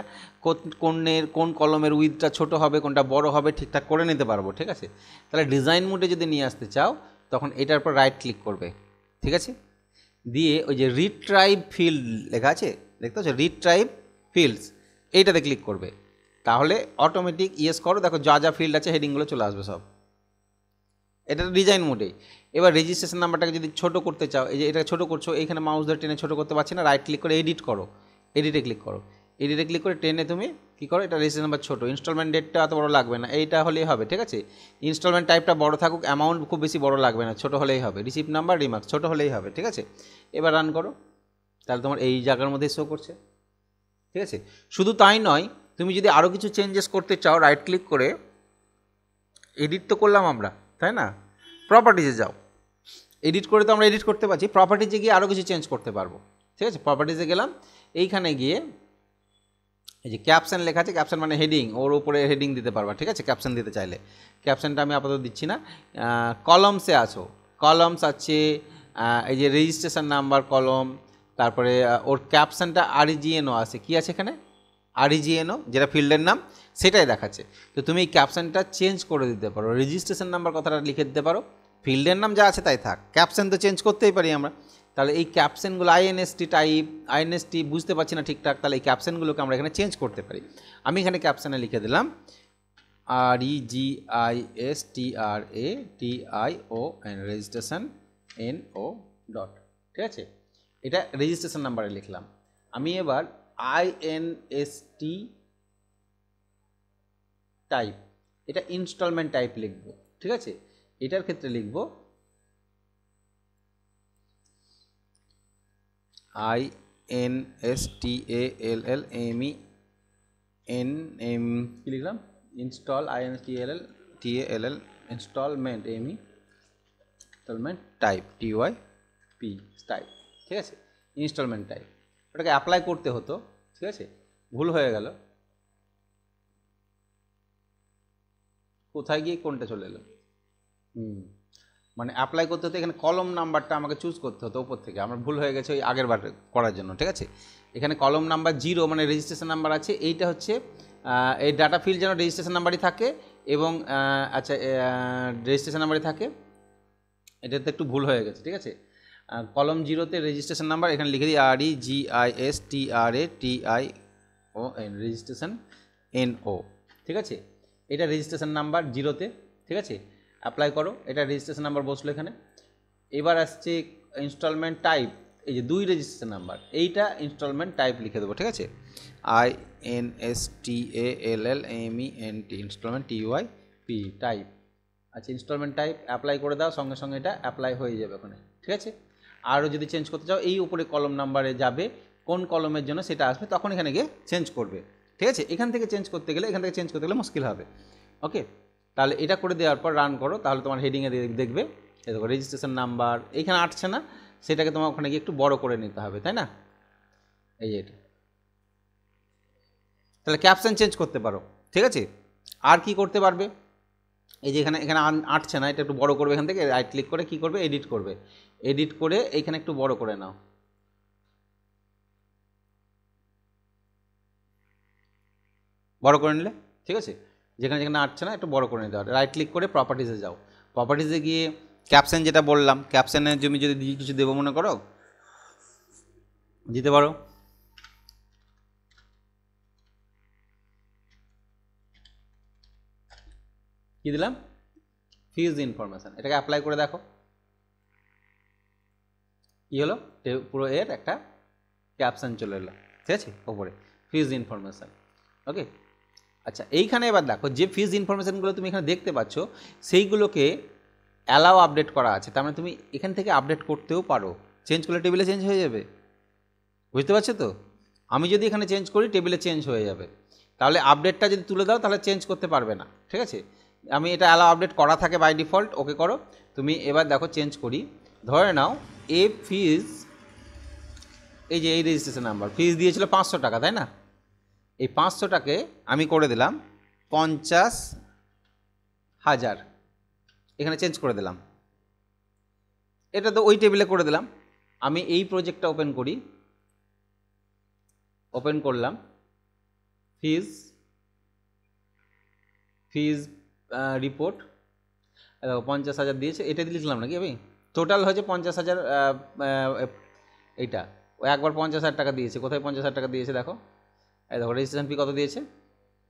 কোন কলমের উইথটা ছোটো হবে, কোনটা বড় হবে ঠিকঠাক করে নিতে পারবো। ঠিক আছে, তাহলে ডিজাইন মোডে যদি নিয়ে আসতে চাও তখন এটার উপর রাইট ক্লিক করবে। ঠিক আছে, দিয়ে ওই যে রিট্রাইভ ফিল্ড লেখা আছে দেখতে পাচ্ছ, রিট্রাইভ ফিল্ডস, এইটাতে ক্লিক করবে। তাহলে অটোমেটিক ইয়েস করো, দেখো যা যা ফিল্ড আছে হেডিংগুলো চলে আসবে সব। এটা ডিজাইন মোডে। এবার রেজিস্ট্রেশন নাম্বারটাকে যদি ছোটো করতে চাও, এই যে এটা ছোটো করছো, এইখানে মাউস ধরে টেনে ছোটো করতে পারছি না, রাইট ক্লিক করে এডিট করো, এডিটে ক্লিক করো, এডিটে ক্লিক করে টেনে তুমি কী করো, এটা রেজিস্ট্রেশন নাম্বার ছোটো, ইনস্টলমেন্ট ডেটটা এত বড় লাগবে না, এইটা হলেই হবে। ঠিক আছে, ইনস্টলমেন্ট টাইপটা বড় থাকুক, অ্যামাউন্ট খুব বেশি বড় লাগবে না, ছোটো হলেই হবে। রিসিপ্ট নাম্বার রিমার্কস ছোটো হলেই হবে। ঠিক আছে, এবার রান করো, তাহলে তোমার এই জায়গার মধ্যেই শো করছে। ঠিক আছে, শুধু তাই নয়, তুমি যদি আরও কিছু চেঞ্জেস করতে চাও, রাইট ক্লিক করে এডিট তো করলাম আমরা, তাই না, প্রপার্টিজে যাও, এডিট করে তো আমরা এডিট করতে পারছি, প্রপার্টিজে গিয়ে আরও কিছু চেঞ্জ করতে পারবো। ঠিক আছে, প্রপার্টিজে গেলাম, এইখানে গিয়ে এই যে ক্যাপশন লেখা আছে, ক্যাপশন মানে হেডিং, ওর উপরে হেডিং দিতে পারবা। ঠিক আছে, ক্যাপশন দিতে চাইলে, ক্যাপশনটা আমি আপাতত দিচ্ছি না। কলমসে আছো, কলমস আছে, এই যে রেজিস্ট্রেশন নাম্বার কলম, তারপরে ওর ক্যাপশনটা আরইজিএনও আছে, কি আছে এখানে আরইজিএনও, যেটা ফিল্ডের নাম সেটাই দেখাচ্ছে। তো তুমি এই ক্যাপশনটা চেঞ্জ করে দিতে পারো, রেজিস্ট্রেশন নাম্বার কথাটা লিখে দিতে পারো, ফিল্ডের নাম যা আছে তাই থাক, ক্যাপশন তো চেঞ্জ করতেই পারি আমরা। তাহলে এই ক্যাপশনগুলো আইএনএসটি টাইপ, আইএনএসটি বুঝতে পারছি না ঠিকঠাক, তাহলে এই ক্যাপশনগুলোকে আমরা এখানে চেঞ্জ করতে পারি। আমি এখানে ক্যাপশনে লিখে দিলাম REGISTRATION, রেজিস্ট্রেশন NO ডট। ঠিক আছে, এটা রেজিস্ট্রেশন নাম্বারে লিখলাম। আমি এবার INST টাইপ, এটা ইনস্টলমেন্ট টাইপ লিখব। ঠিক আছে, এটার ক্ষেত্রে লিখব INSTALLMENM, কি লিখলাম, install INSTALL instalment instalment type TYP type. ঠিক আছে, ইনস্টলমেন্ট টাইপ, ওটাকে অ্যাপ্লাই করতে হতো। ঠিক আছে, ভুল হয়ে গেল, কোথায় গিয়ে কোনটা চলে এলো, মানে অ্যাপ্লাই করতে হতো, এখানে কলম নাম্বারটা আমাকে চুজ করতে হতো উপর থেকে, আমার ভুল হয়ে গেছে ওই আগের বার করার জন্য। ঠিক আছে, এখানে কলম নাম্বার 0 মানে রেজিস্ট্রেশন নাম্বার আছে, এইটা হচ্ছে এই ডাটা ফিল্ড যেন রেজিস্ট্রেশন নাম্বারই থাকে, এবং আচ্ছা রেজিস্ট্রেশন নাম্বারই থাকে, এটাতে একটু ভুল হয়ে গেছে। ঠিক আছে, কলম 0তে রেজিস্ট্রেশন নাম্বার, এখানে লিখে দিই REGISTRATION, রেজিস্ট্রেশন NO। ঠিক আছে, এটা রেজিস্ট্রেশন নাম্বার 0তে। ঠিক আছে, অ্যাপ্লাই করো, এটা রেজিস্ট্রেশন নাম্বার বসলো এখানে। এবার আসছে ইনস্টলমেন্ট টাইপ, এই যে 2 রেজিস্ট্রেশন নাম্বার, এইটা ইনস্টলমেন্ট টাইপ লিখে দেবো। ঠিক আছে, INSTALLMENT ইনস্টলমেন্ট TYP টাইপ। আচ্ছা, ইনস্টলমেন্ট টাইপ অ্যাপ্লাই করে দাও, সঙ্গে সঙ্গে এটা অ্যাপ্লাই হয়ে যাবে ওখানে। ঠিক আছে, আরও যদি চেঞ্জ করতে চাও, এই উপরে কলম নাম্বারে যাবে, কোন কলমের জন্য সেটা আসবে, তখন এখানে গিয়ে চেঞ্জ করবে। ঠিক আছে, এখান থেকে চেঞ্জ করতে গেলে মুশকিল হবে। ওকে, তাহলে এটা করে দেওয়ার পর রান করো, তাহলে তোমার হেডিংয়ে দেখবে এই দেখো রেজিস্ট্রেশন নাম্বার, এইখানে আসছে না, সেটাকে তোমার ওখানে গিয়ে একটু বড় করে নিতে হবে, তাই না, এই এটা। তাহলে ক্যাপশন চেঞ্জ করতে পারো। ঠিক আছে, আর কি করতে পারবে, এই যে এখানে আটছে না, এটা একটু বড় করবে, এখান থেকে রাইট ক্লিক করে কি করবে, এডিট করবে, এডিট করে এইখানে একটু বড় করে নাও, বড় করে নিলে। ঠিক আছে, যেখানে যেখানে আটছে না একটু বড় করে নিতে হবে, রাইট ক্লিক করে প্রপার্টিজে যাও, প্রপার্টিজে গিয়ে ক্যাপশন যেটা বললাম, ক্যাপশনের জমি যদি কিছু দেবো মনে করো, দিতে পারো। কি দিলাম, ফিজ ইনফরমেশান, এটাকে অ্যাপ্লাই করে দেখো কী হলো, পুরো এর একটা ক্যাপশন চলে এলো। ঠিক আছে, ওপরে ফিজ ইনফরমেশান। ওকে, আচ্ছা এইখানে এবার দেখো যে ফিজ ইনফরমেশানগুলো তুমি এখানে দেখতে পাচ্ছ, সেইগুলোকে অ্যালাও আপডেট করা আছে, তার মানে তুমি এখান থেকে আপডেট করতেও পারো, চেঞ্জ করলে টেবিলে চেঞ্জ হয়ে যাবে। বুঝতে পারছো তো, আমি যদি এখানে চেঞ্জ করি টেবিলে চেঞ্জ হয়ে যাবে, তাহলে আপডেটটা যদি তুলে দাও তাহলে চেঞ্জ করতে পারবে না। ঠিক আছে, আমি এটা অ্যালাও আপডেট করা থাকে বাই ডিফল্ট, ওকে করো। তুমি এবার দেখো চেঞ্জ করি, ধরে নাও এ ফিজ, এই যে এই রেজিস্ট্রেশন নাম্বার, ফিজ দিয়েছিল 500 টাকা, তাই না, এই 500টাকে আমি করে দিলাম 50,000, এখানে চেঞ্জ করে দিলাম, এটা তো ওই টেবিলে করে দিলাম। আমি এই প্রজেক্টটা ওপেন করি, ওপেন করলাম, ফিজ রিপোর্ট, দেখো 50,000 দিয়েছে, এটা দিয়ে লিখলাম নাকি আমি, টোটাল হচ্ছে 50,000, এইটা ও একবার 50,000 টাকা দিয়েছে, কোথায় 50,000 টাকা দিয়েছে দেখো, এই দেখো রেজিস্ট্রেশন ফি কত দিয়েছে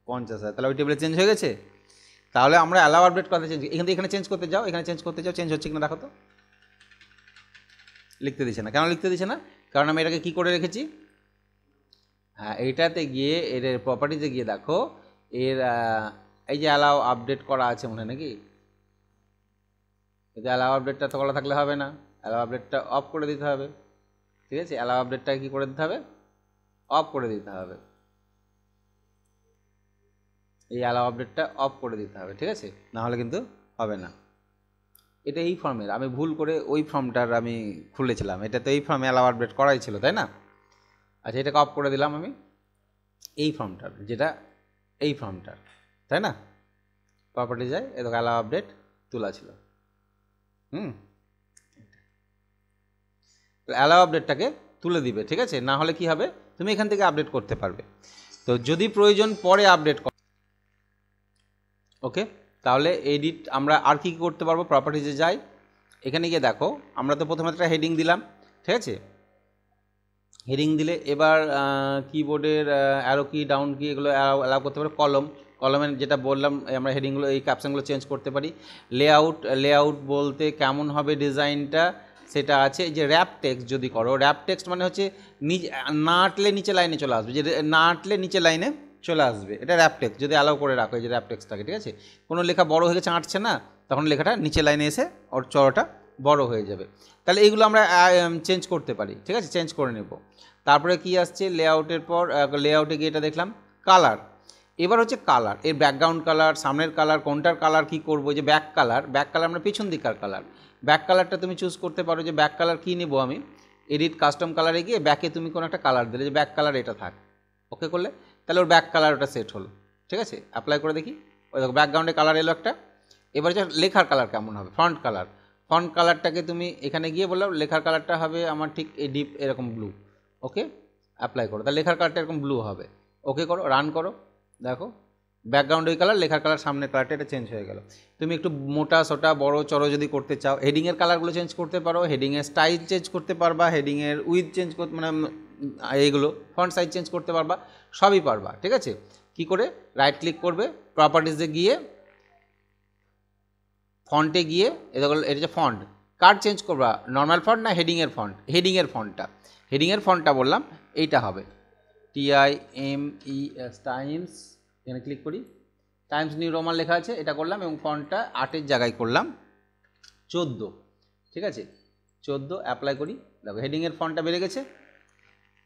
50,000, তাহলে ওই টেবিলে চেঞ্জ হয়ে গেছে। তাহলে আমরা অ্যালাউ আপডেট করতে চেঞ্জ, এখান থেকে এখানে চেঞ্জ করতে যাও, এখানে চেঞ্জ করতে যাও, চেঞ্জ হচ্ছে কিনা দেখো তো, লিখতে দিচ্ছে না, কেন লিখতে দিচ্ছে না, কারণ আমি এটাকে কী করে রেখেছি, হ্যাঁ এইটাতে গিয়ে এর প্রপার্টিতে গিয়ে দেখো এর এই যে অ্যালাউ আপডেট করা আছে মনে হয় নাকি, এটা অ্যালাউ আপডেটটা তো করা থাকলে হবে না, অ্যালাউ আপডেটটা অফ করে দিতে হবে, ঠিক আছে, অ্যালাউ আপডেটটা কী করে দিতে হবে, অফ করে দিতে হবে, এই অ্যালাউ আপডেটটা অফ করে দিতে হবে, ঠিক আছে, না হলে কিন্তু হবে না। এটা এই ফর্মের, আমি ভুল করে ওই ফর্মটার আমি খুলেছিলাম, এটা তো এই ফর্মে অ্যালাউ আপডেট করাই ছিল তাই না। আচ্ছা এটাকে অফ করে দিলাম আমি, এই ফর্মটার, যেটা এই ফর্মটার, তাই না, প্রপার্টি যায়, এদিকে অ্যালাউ আপডেট তোলা ছিল, অ্যালাউ আপডেটটাকে তুলে দিবে, ঠিক আছে, না হলে কি হবে, তুমি এখান থেকে আপডেট করতে পারবে, তো যদি প্রয়োজন পরে আপডেট কর, ওকে। তাহলে এডিট আমরা আর কি করতে পারবো, প্রপার্টিজে যাই, এখানে গিয়ে দেখো আমরা তো প্রথমে একটা হেডিং দিলাম, ঠিক আছে, হেডিং দিলে এবার কিবোর্ডের অ্যারো কি ডাউন কি এগুলো অ্যালাউ করতে পারো, কলমের যেটা বললাম আমরা হেডিংগুলো এই ক্যাপশনগুলো চেঞ্জ করতে পারি, লেআউট বলতে কেমন হবে ডিজাইনটা সেটা আছে, যে র্যাপ টেক্সট যদি করো, র্যাপ টেক্সট মানে হচ্ছে না আটলে নিচে লাইনে চলে আসবে, যে না আটলে নিচে লাইনে চলে আসবে, এটা র্যাপ টেক্সট যদি অ্যালাউ করে রাখো, এই যে র্যাপ টেক্সটটাকে, ঠিক আছে, কোনো লেখা বড় হয়ে গেছে আঁটছে না, তখন লেখাটা নিচে লাইনে এসে ওর চড়াটা বড় হয়ে যাবে, তাহলে এইগুলো আমরা চেঞ্জ করতে পারি, ঠিক আছে, চেঞ্জ করে নেব। তারপরে কি আসছে লেআউটের পর, লেআউটে গিয়ে এটা দেখলাম কালার, এবার হচ্ছে কালার, এর ব্যাকগ্রাউন্ড কালার, সামনের কালার, কোনটার কালার কি করব, যে ব্যাক কালার আমরা পেছন দিকার কালার, ব্যাক কালারটা তুমি চুজ করতে পারো, যে ব্যাক কালার কী নেবো আমি, এডিট কাস্টম কালারে গিয়ে ব্যাকে তুমি কোনো একটা কালার দিলে, যে ব্যাক কালার এটা থাক, ওকে করলে তাহলে ওর ব্যাক কালার ওটা সেট হলো, ঠিক আছে, অ্যাপ্লাই করে দেখি, ওই দেখো ব্যাকগ্রাউন্ডে কালার এলো একটা, এবার যে লেখার কালার কেমন হবে, ফন্ট কালারটাকে তুমি এখানে গিয়ে বললাম লেখার কালারটা হবে আমার ঠিক এই ডিপ এরকম ব্লু, ওকে অ্যাপ্লাই করো, তাহলে লেখার কালারটা এরকম ব্লু হবে, ওকে করো, রান করো, দেখো ব্যাকগ্রাউন্ড ওই কালার, লেখার কালার সামনের কালারটা এটা চেঞ্জ হয়ে গেল। তুমি একটু মোটা সোটা বড় চড়ো যদি করতে চাও, হেডিংয়ের কালারগুলো চেঞ্জ করতে পারো, হেডিংয়ের স্টাইল চেঞ্জ করতে পারবা, হেডিংয়ের উইথ চেঞ্জ করতে মানে এইগুলো ফন্ট সাইজ চেঞ্জ করতে পারবা, সবই পারবা, ঠিক আছে। কি করে, রাইট ক্লিক করবে, প্রপার্টিসে গিয়ে ফন্টে গিয়ে এটা যে ফন্ট কার চেঞ্জ করবা, নর্মাল ফন্ট না হেডিংয়ের ফন্ট, হেডিংয়ের ফন্টটা বললাম এইটা হবে TIMES টাইমস, এখানে ক্লিক করি, টাইমস নিউ রোমান লেখা আছে, এটা করলাম এবং ফন্টটা 8-এর জায়গায় করলাম 14, ঠিক আছে 14, অ্যাপ্লাই করি, দেখো হেডিংয়ের ফন্টটা বেড়ে গেছে।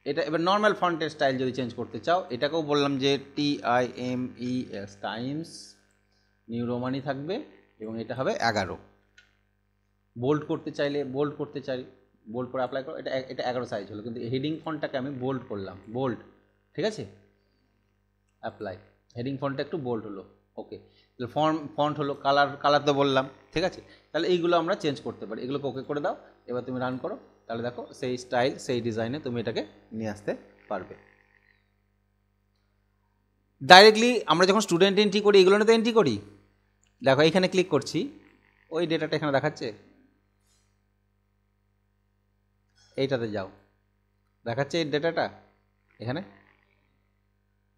এটা এবার নর্মাল ফন্টের স্টাইল যদি চেঞ্জ করতে চাও, এটাকেও বললাম যে TIMES টাইমস নিউ রোমানই থাকবে এবং এটা হবে 11, বোল্ড করতে চাইলে বোল্ড বোল্ড করে অ্যাপ্লাই করো, এটা 11 সাইজ হলো, কিন্তু হেডিং ফন্টটাকে আমি বোল্ড করলাম, বোল্ড, ঠিক আছে, অ্যাপ্লাই, হেডিং ফন্টটা একটু বোল্ড হলো, ওকে, তাহলে ফন্ট হলো, কালার তো বললাম, ঠিক আছে, তাহলে এইগুলো আমরা চেঞ্জ করতে পারি, এগুলোকে ওকে করে দাও, এবার তুমি রান করো, তাহলে দেখো সেই স্টাইল সেই ডিজাইনে তুমি এটাকে নিয়ে আসতে পারবে। ডাইরেক্টলি আমরা যখন স্টুডেন্ট এন্ট্রি করি, এগুলো তো এন্ট্রি করি, দেখো এইখানে ক্লিক করছি, ওই ডেটাটা এখানে দেখাচ্ছে, এইটাতে যাও, দেখাচ্ছে এই ডেটাটা এখানে,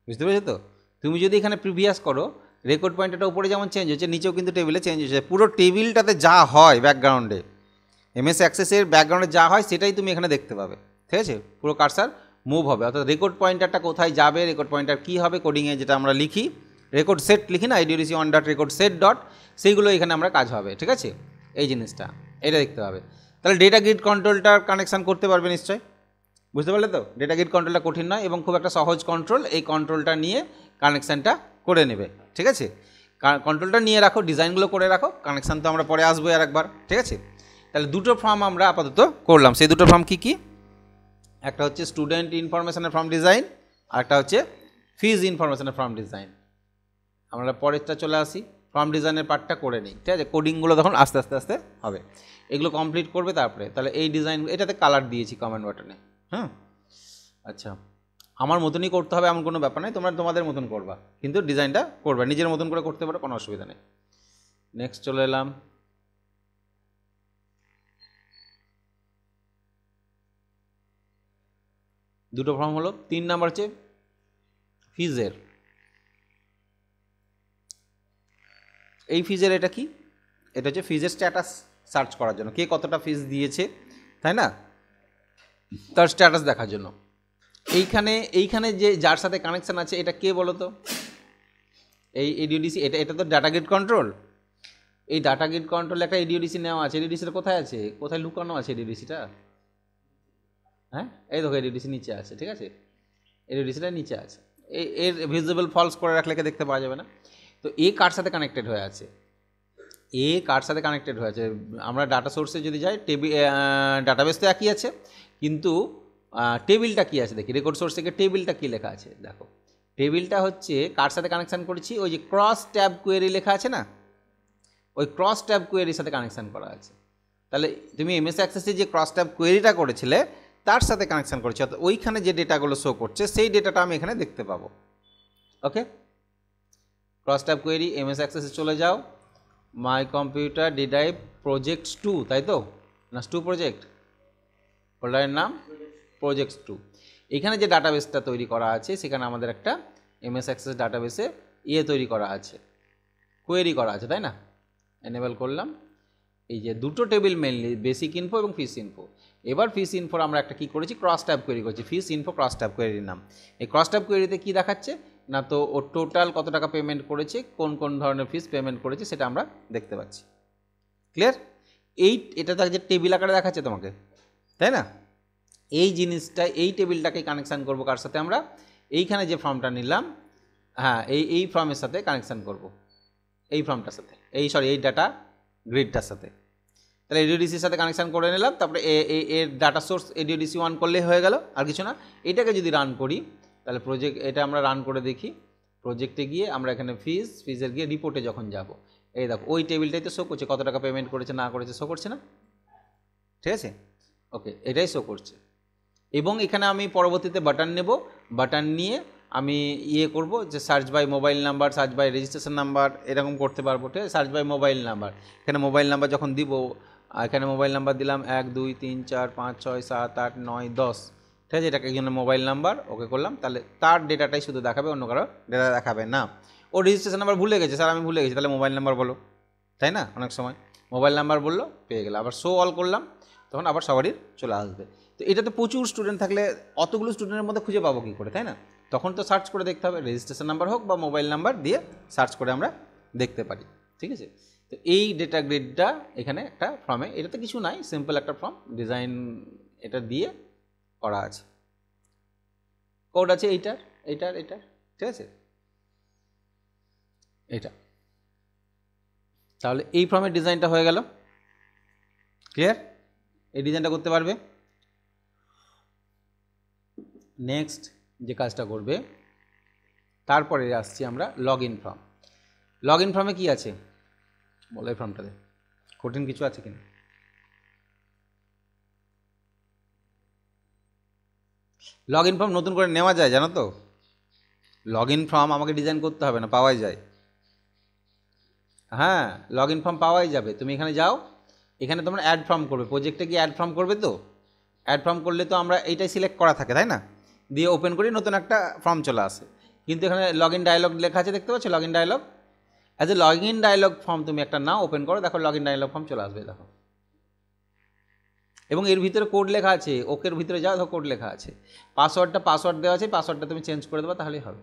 বুঝতে পেরেছো তো। তুমি যদি এখানে প্রিভিয়াস করো, রেকর্ড পয়েন্টটা উপরে যেমন চেঞ্জ হচ্ছে, নিচেও কিন্তু টেবিলে চেঞ্জ হচ্ছে, পুরো টেবিলটাতে যা হয় ব্যাকগ্রাউন্ডে, MS অ্যাক্সেসের ব্যাকগ্রাউন্ডে যা হয় সেটাই তুমি এখানে দেখতে পাবে, ঠিক আছে, পুরো কার্সার মুভ হবে, অর্থাৎ রেকর্ড পয়েন্টারটা কোথায় যাবে, রেকর্ড পয়েন্টার কী হবে, কোডিংয়ে যেটা আমরা লিখি রেকর্ড সেট লিখি না, IDOC1.recordset সেইগুলো এখানে আমরা কাজ হবে, ঠিক আছে, এই জিনিসটা এটা দেখতে হবে। তাহলে ডেটা গ্রিড কন্ট্রোলটার কানেকশান করতে পারবে নিশ্চয়, বুঝতে পারলে তো, ডেটা গ্রিড কন্ট্রোলটা কঠিন নয় এবং খুব একটা সহজ কন্ট্রোল, এই কন্ট্রোলটা নিয়ে কানেকশানটা করে নেবে, ঠিক আছে, কন্ট্রোলটা নিয়ে রাখো, ডিজাইনগুলো করে রাখো, কানেকশান তো আমরা পরে আসবো আর একবার, ঠিক আছে। তাহলে দুটো ফর্ম আমরা আপাতত করলাম, সেই দুটো ফর্ম কী কী, একটা হচ্ছে স্টুডেন্ট ইনফরমেশনের ফর্ম ডিজাইন, আর একটা হচ্ছে ফিজ ইনফরমেশনের ফর্ম ডিজাইন। আমরা পরেরটা চলে আসি, ফর্ম ডিজাইনের পার্টটা করে নিই, ঠিক আছে? কোডিংগুলো তখন আস্তে আস্তে আস্তে হবে, এগুলো কমপ্লিট করবে তারপরে। তাহলে এই ডিজাইন, এটাতে কালার দিয়েছি কমেন্ট বাটনে, হ্যাঁ। আচ্ছা, আমার মতনই করতে হবে এমন কোনো ব্যাপার নেই, তোমরা তোমাদের মতন করবা, কিন্তু ডিজাইনটা করবা নিজের মতন করে করতে পারো, কোনো অসুবিধা নেই। নেক্সট চলে এলাম, দুটো ফর্ম হলো। 3 নাম্বার হচ্ছে ফিজের। এই ফিজের এটা কি? এটা হচ্ছে ফিজের স্ট্যাটাস সার্চ করার জন্য, কে কতটা ফিজ দিয়েছে, তাই না, তার স্ট্যাটাস দেখার জন্য। এইখানে যে যার সাথে কানেকশান আছে এটা কে বলো তো? এই এডিওডিসি, এটা তো ডাটা গ্রিড কন্ট্রোল। এই ডাটা গ্রিড কন্ট্রোলে একটা এডিওডিসি নেওয়া আছে। এডিওডিসিটা কোথায় আছে, কোথায় লুকানো আছে এডিওডিসিটা? হ্যাঁ, এই দেখো এডিওডিসি নিচে আছে, ঠিক আছে, এডিওডিসিটা নিচে আছে। এর ভিজিবল ফলস করে রাখলে দেখতে পাওয়া যাবে না। তো এ কার সাথে কানেক্টেড হয়ে আছে? এ কার সাথে কানেক্টেড হয়ে আছে? আমরা ডাটা সোর্সে যদি যাই, ডাটাবেস তো একই আছে, কিন্তু টেবিলটা কী আছে দেখি। রেকর্ড সোর্স থেকে টেবিলটা কী লেখা আছে দেখো। টেবিলটা হচ্ছে কার সাথে কানেকশান করেছি? ওই যে ক্রস ট্যাব কোয়েরি লেখা আছে না, ওই ক্রস ট্যাব কোয়েরির সাথে কানেকশান করা আছে। তাহলে তুমি এমএস অ্যাক্সেসে যে ক্রস ট্যাব কোয়েরিটা করেছিলে তার সাথে কানেকশান করেছি, অর্থাৎ ওইখানে যে ডেটাগুলো শো করছে সেই ডেটাটা আমি এখানে দেখতে পাবো। ওকে, ক্রস ট্যাব কোয়েরি, এমএস অ্যাক্সেসে চলে যাও, মাই কম্পিউটার ডিডাইভ প্রজেক্টস 2, তাই তো না, 2 প্রজেক্ট, ফোল্ডারের নাম প্রজেক্টস 2। এখানে যে ডাটাবেসটা তৈরি করা আছে সেখানে আমাদের একটা এমএস অ্যাক্সেস ডাটাবেসে তৈরি করা আছে, কোয়েরি করা আছে, তাই না? এনেবল করলাম। এই যে দুটো টেবিল মেনলি, বেসিক ইনফো এবং ফিস ইনফো। এবার ফিস ইনফোর আমরা একটা কী করেছি, ক্রস ট্যাব কোয়েরি করেছি, ফিস ইনফো ক্রস ট্যাব কোয়েরির নাম। এই ক্রস ট্যাব কোয়েরিতে কী দেখাচ্ছে না, তো ও টোটাল কত টাকা পেমেন্ট করেছে, কোন কোন ধরনের ফিস পেমেন্ট করেছে সেটা আমরা দেখতে পাচ্ছি। ক্লিয়ার? এটা যে টেবিল আকারে দেখাচ্ছে তোমাকে, তাই না? এই জিনিসটা, এই টেবিলটাকে কানেকশান করবো কার সাথে? আমরা এইখানে যে ফর্মটা নিলাম, হ্যাঁ, এই ফর্মের সাথে কানেকশান করব, এই ফর্মটার সাথে, এই ডাটা গ্রিডটার সাথে। তাহলে এডিওডিসির সাথে কানেকশান করে নিলাম, তারপরে এর ডাটা সোর্স এডিওডিসি 1 করলে হয়ে গেল, আর কিছু না। এটাকে যদি রান করি, তাহলে এটা আমরা রান করে দেখি। প্রজেক্টে গিয়ে আমরা এখানে ফিজের গিয়ে রিপোর্টে যখন যাব, এই দেখো ওই টেবিলটাই তো শো করছে, কত টাকা পেমেন্ট করেছে না করেছে শো করছে না, ঠিক আছে? ওকে, এটাই শো করছে। এবং এখানে আমি পরবর্তীতে বাটন নেব, বাটন নিয়ে আমি করব যে search by mobile number, search by registration number, এরকম করতে পারবো, ঠিক আছে? সার্চ বাই মোবাইল নাম্বার, এখানে মোবাইল নাম্বার যখন দিব, এখানে মোবাইল নাম্বার দিলাম 1 2 3 4 5 6 7 8 9 10, ঠিক আছে? এটাকে একজনের মোবাইল নাম্বার, ওকে করলাম। তাহলে তার ডেটাটাই শুধু দেখাবে, অন্য কারো ডেটা দেখাবে না। ও রেজিস্ট্রেশন নাম্বার ভুলে গেছে, স্যার আমি ভুলে গেছি, তাহলে মোবাইল নাম্বার বলো, তাই না? অনেক সময় মোবাইল নাম্বার বললো, পেয়ে গেল। আবার শো অল করলাম, তখন আবার সবারই চলে আসবে। তো এটাতে প্রচুর স্টুডেন্ট থাকলে অতগুলো স্টুডেন্টের মধ্যে খুঁজে পাবো কী করে, তাই না? তখন তো সার্চ করে দেখতে হবে, রেজিস্ট্রেশন নাম্বার হোক বা মোবাইল নাম্বার দিয়ে সার্চ করে আমরা দেখতে পারি, ঠিক আছে? তো এই ডেটা গ্রিডটা এখানে একটা ফর্মে, এটাতে কিছু নাই, সিম্পল একটা ফর্ম ডিজাইন এটা দিয়ে করা আছে, কোড আছে এইটার, ঠিক আছে? এটা তাহলে এই ফর্মের ডিজাইনটা হয়ে গেল। ক্লিয়ার? এই ডিজাইনটা করতে পারবে। নেক্সট যে কাজটা করবে, তারপরে আসছি আমরা log in form. Log in ফর্মে কী আছে বলো, এই ফর্মটাতে কঠিন কিছু আছে কিনা? লগ ইন ফর্ম নতুন করে নেওয়া যায়, জানো তো? লগ ইন ফর্ম আমাকে ডিজাইন করতে হবে না, পাওয়াই যায়। হ্যাঁ, লগ ইন ফর্ম পাওয়াই যাবে। তুমি এখানে যাও, এখানে তোমরা অ্যাড ফর্ম করবে, প্রজেক্টে গিয়ে অ্যাড ফর্ম করবে। তো অ্যাড ফর্ম করলে তো আমরা এইটাই সিলেক্ট করা থাকে, তাই না? দিয়ে ওপেন করি, নতুন একটা ফর্ম চলে আসে। কিন্তু এখানে লগ ইন ডায়লগ লেখা আছে, দেখতে পাচ্ছ? Log in dialog, as a log in dialog form তুমি একটা নাও, ওপেন করো, দেখো লগ ইন ডায়লগ ফর্ম চলে আসবে, দেখো। এবং এর ভিতরে কোড লেখা আছে, ওকের ভিতরে যাও, দেখো কোড লেখা আছে। পাসওয়ার্ড দেওয়া আছে, পাসওয়ার্ডটা তুমি চেঞ্জ করে দেবা, তাহলেই হবে,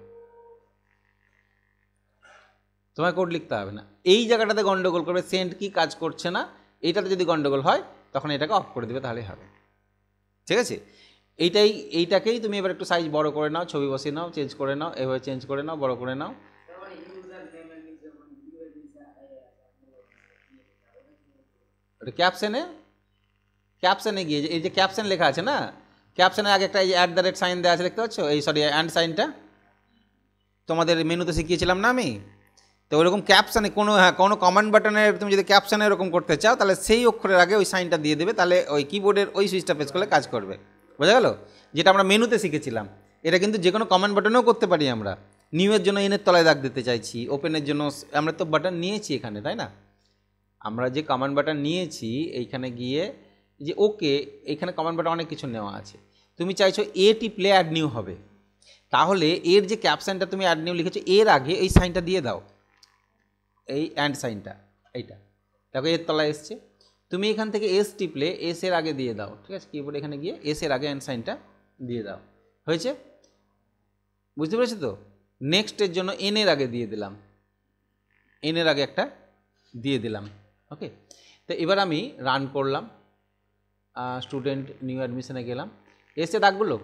তোমার কোড লিখতে হবে না। এই জায়গাটাতে গন্ডগোল করবে, সেন্ড কি কাজ করছে না, এইটাতে যদি গন্ডগোল হয় তখন এটাকে অফ করে দেবে, তাহলেই হবে, ঠিক আছে? এইটাকেই তুমি এবার একটু সাইজ বড় করে নাও, ছবি বসিয়ে নাও, চেঞ্জ করে নাও, এভাবে চেঞ্জ করে নাও, বড় করে নাও। ওটা ক্যাপশনে গিয়ে এই যে ক্যাপশন লেখা আছে না, ক্যাপশনের আগে একটা এই যে @ সাইন দেওয়া আছে, দেখতে পাচ্ছ? এই অ্যান্ড সাইনটা তোমাদের মেনুতে শিখিয়েছিলাম না আমি? তো ওরকম ক্যাপশানে কোনো কমান্ড বাটনে তুমি যদি ক্যাপশানে এরকম করতে চাও তাহলে সেই অক্ষরের আগে ওই সাইনটা দিয়ে দেবে, তাহলে ওই কিবোর্ডের ওই সুইচটা প্রেস করলে কাজ করবে। বোঝা গেল? যেটা আমরা মেনুতে শিখেছিলাম, এটা কিন্তু যে কোনো কমান্ড বাটনেও করতে পারি আমরা। নিউয়ের জন্য এনের তলায় দাগ দিতে চাইছি, ওপেনের জন্য আমরা তো বাটন নিয়েছি এখানে, তাই না? আমরা যে কমান্ড বাটন নিয়েছি এইখানে গিয়ে যে ওকে, এইখানে কমান্ড বাটন অনেক কিছু নেওয়া আছে। তুমি চাইছো এ টিপলে অ্যাড নিউ হবে, তাহলে এর যে ক্যাপশনটা তুমি অ্যাড নিউ লিখেছো এর আগে এই সাইনটা দিয়ে দাও, এই অ্যান্ড সাইনটা, এইটা দেখো এর তলায় এসছে। তুমি এখান থেকে এস টিপলে এস এর আগে দিয়ে দাও, ঠিক আছে? কিবোর্ড এখানে গিয়ে এস এর আগে অ্যান্ড সাইনটা দিয়ে দাও, হয়েছে? বুঝতে পেরেছো তো? নেক্সটের জন্য এন এর আগে দিয়ে দিলাম, এন এর আগে একটা দিয়ে দিলাম। ওকে, তো এবার আমি রান করলাম, স্টুডেন্ট নিউ অ্যাডমিশনে গেলাম, এসে দাগগুলো।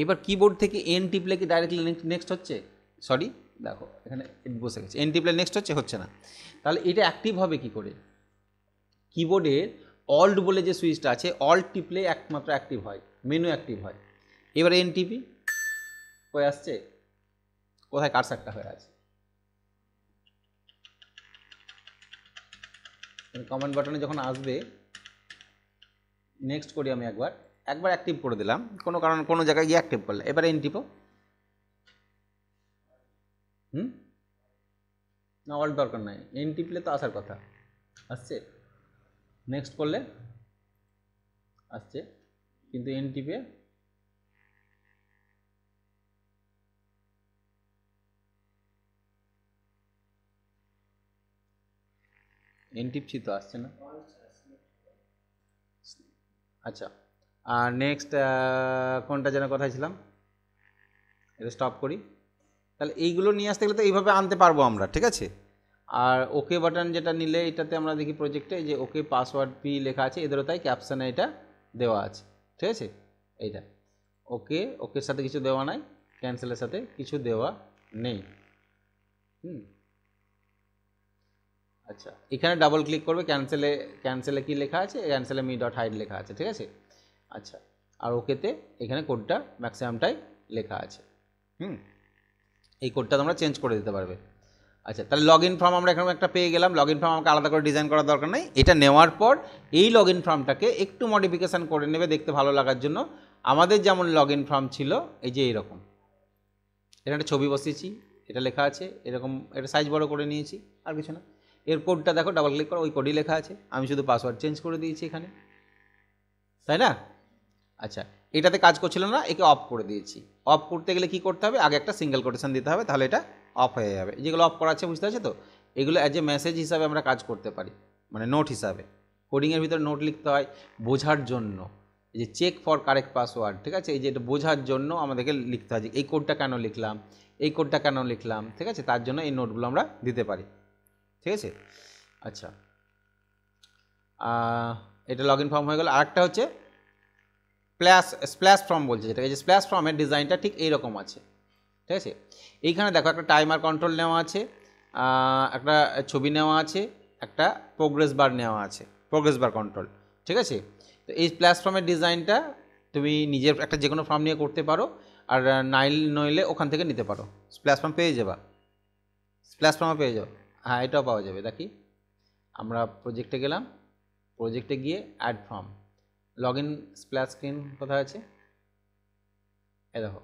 এবার কিবোর্ড থেকে এন টিপলে কি ডাইরেক্টলি নেক্সট হচ্ছে? সরি, দেখো এখানে বসে গেছে, এন টিপলে নেক্সট হচ্ছে না। তাহলে এটা অ্যাক্টিভ হবে কি করে? কিবোর্ডের অল্ট বলে যে সুইচটা আছে, অল্ট টিপলে একমাত্র অ্যাক্টিভ হয়, মেনু অ্যাক্টিভ হয়। এবার এন টিপি, হয়ে আসছে? কোথায় কারসারটা হয়ে আছে? কমান্ড বাটনে যখন আসবে, নেক্সট করি আমি একবার অ্যাক্টিভ করে দিলাম, কোনো কারণ কোনো জায়গায় গিয়ে অ্যাক্টিভ করলে। এবার এন টিপো, না অল দরকার নাই, এন টিপলে তো আসার কথা, আসছে। নেক্সট করলে আসছে, কিন্তু এন টিপে এন টিপছি তো আসছে না। আচ্ছা, আর নেক্সট কোনটা যেন কথায় ছিলাম, এটা স্টপ করি। তাহলে এইগুলো নিয়ে আসতে গেলে তো এইভাবে আনতে পারবো আমরা, ঠিক আছে? আর ওকে বাটন যেটা নিলে, এটাতে আমরা দেখি প্রজেক্টে যে ওকে পাসওয়ার্ড পি লেখা আছে, এদেরও তাই ক্যাপশনে এটা দেওয়া আছে, ঠিক আছে? এইটা ওকে, ওকের সাথে কিছু দেওয়া নাই, ক্যান্সেলের সাথে কিছু দেওয়া নেই। আচ্ছা, এখানে ডাবল ক্লিক করবে, ক্যান্সেলে কি লেখা আছে? ক্যান্সেলে মি ডট হাইড লেখা আছে, ঠিক আছে? আচ্ছা, আর ওকেতে এখানে কোডটা ম্যাক্সিমামটাই লেখা আছে। এই কোডটা তোমরা চেঞ্জ করে দিতে পারবে। আচ্ছা, তাহলে লগ ইন ফর্ম আমরা এখানে একটা পেয়ে গেলাম। লগ ইন ফর্ম আমাকে আলাদা করে ডিজাইন করার দরকার নেই। এটা নেওয়ার পর এই লগ ইন ফর্মটাকে একটু মডিফিকেশান করে নেবে দেখতে ভালো লাগার জন্য। আমাদের যেমন লগ ইন ফর্ম ছিল এই যে এইরকম, এটা একটা ছবি বসিয়েছি, এটা লেখা আছে এরকম, এটা সাইজ বড় করে নিয়েছি, আর কিছু না। এর কোডটা দেখো, ডাবল ক্লিক করো, ওই কোডই লেখা আছে, আমি শুধু পাসওয়ার্ড চেঞ্জ করে দিয়েছি এখানে, তাই না? আচ্ছা, এটাতে কাজ করছিল না, একে অফ করে দিয়েছি। অফ করতে গেলে কি করতে হবে? আগে একটা সিঙ্গেল কোটেশন দিতে হবে, তাহলে এটা অফ হয়ে যাবে। যেগুলো অফ করা আছে বুঝতে পারছো তো? এগুলো অ্যাজ এ মেসেজ হিসাবে আমরা কাজ করতে পারি, মানে নোট হিসাবে। কোডিংয়ের ভিতরে নোট লিখতে হয় বোঝার জন্য, এই যে চেক ফর কারেক্ট পাসওয়ার্ড, ঠিক আছে? এই যে এটা বোঝার জন্য আমাদেরকে লিখতে হয় যে এই কোডটা কেন লিখলাম, এই কোডটা কেন লিখলাম, ঠিক আছে? তার জন্য এই নোটগুলো আমরা দিতে পারি, ঠিক আছে? আচ্ছা, এটা লগ ইন ফর্ম হয়ে গেল। আরেকটা হচ্ছে স্প্ল্যাশ ফর্ম বলছে, যেটা এই যে স্প্ল্যাশ ফর্মের ডিজাইনটা ঠিক এইরকম আছে, ঠিক আছে? এইখানে দেখো একটা টাইমার কন্ট্রোল নেওয়া আছে, একটা ছবি নেওয়া আছে, একটা প্রোগ্রেস বার নেওয়া আছে, প্রোগ্রেস বার কন্ট্রোল, ঠিক আছে? তো এই স্প্ল্যাশ ফর্মের ডিজাইনটা তুমি নিজের একটা যে কোনো ফর্ম নিয়ে করতে পারো, আর নইলে ওখান থেকে নিতে পারো। স্প্ল্যাশ ফর্ম পেয়ে যাবা, স্প্ল্যাশ ফর্মও পেয়ে যাও, হ্যাঁ এটাও পাওয়া যাবে। দেখি, আমরা প্রজেক্টে গেলাম, প্রজেক্টে গিয়ে add form, log in splash screen কোথায় আছে? এই দেখো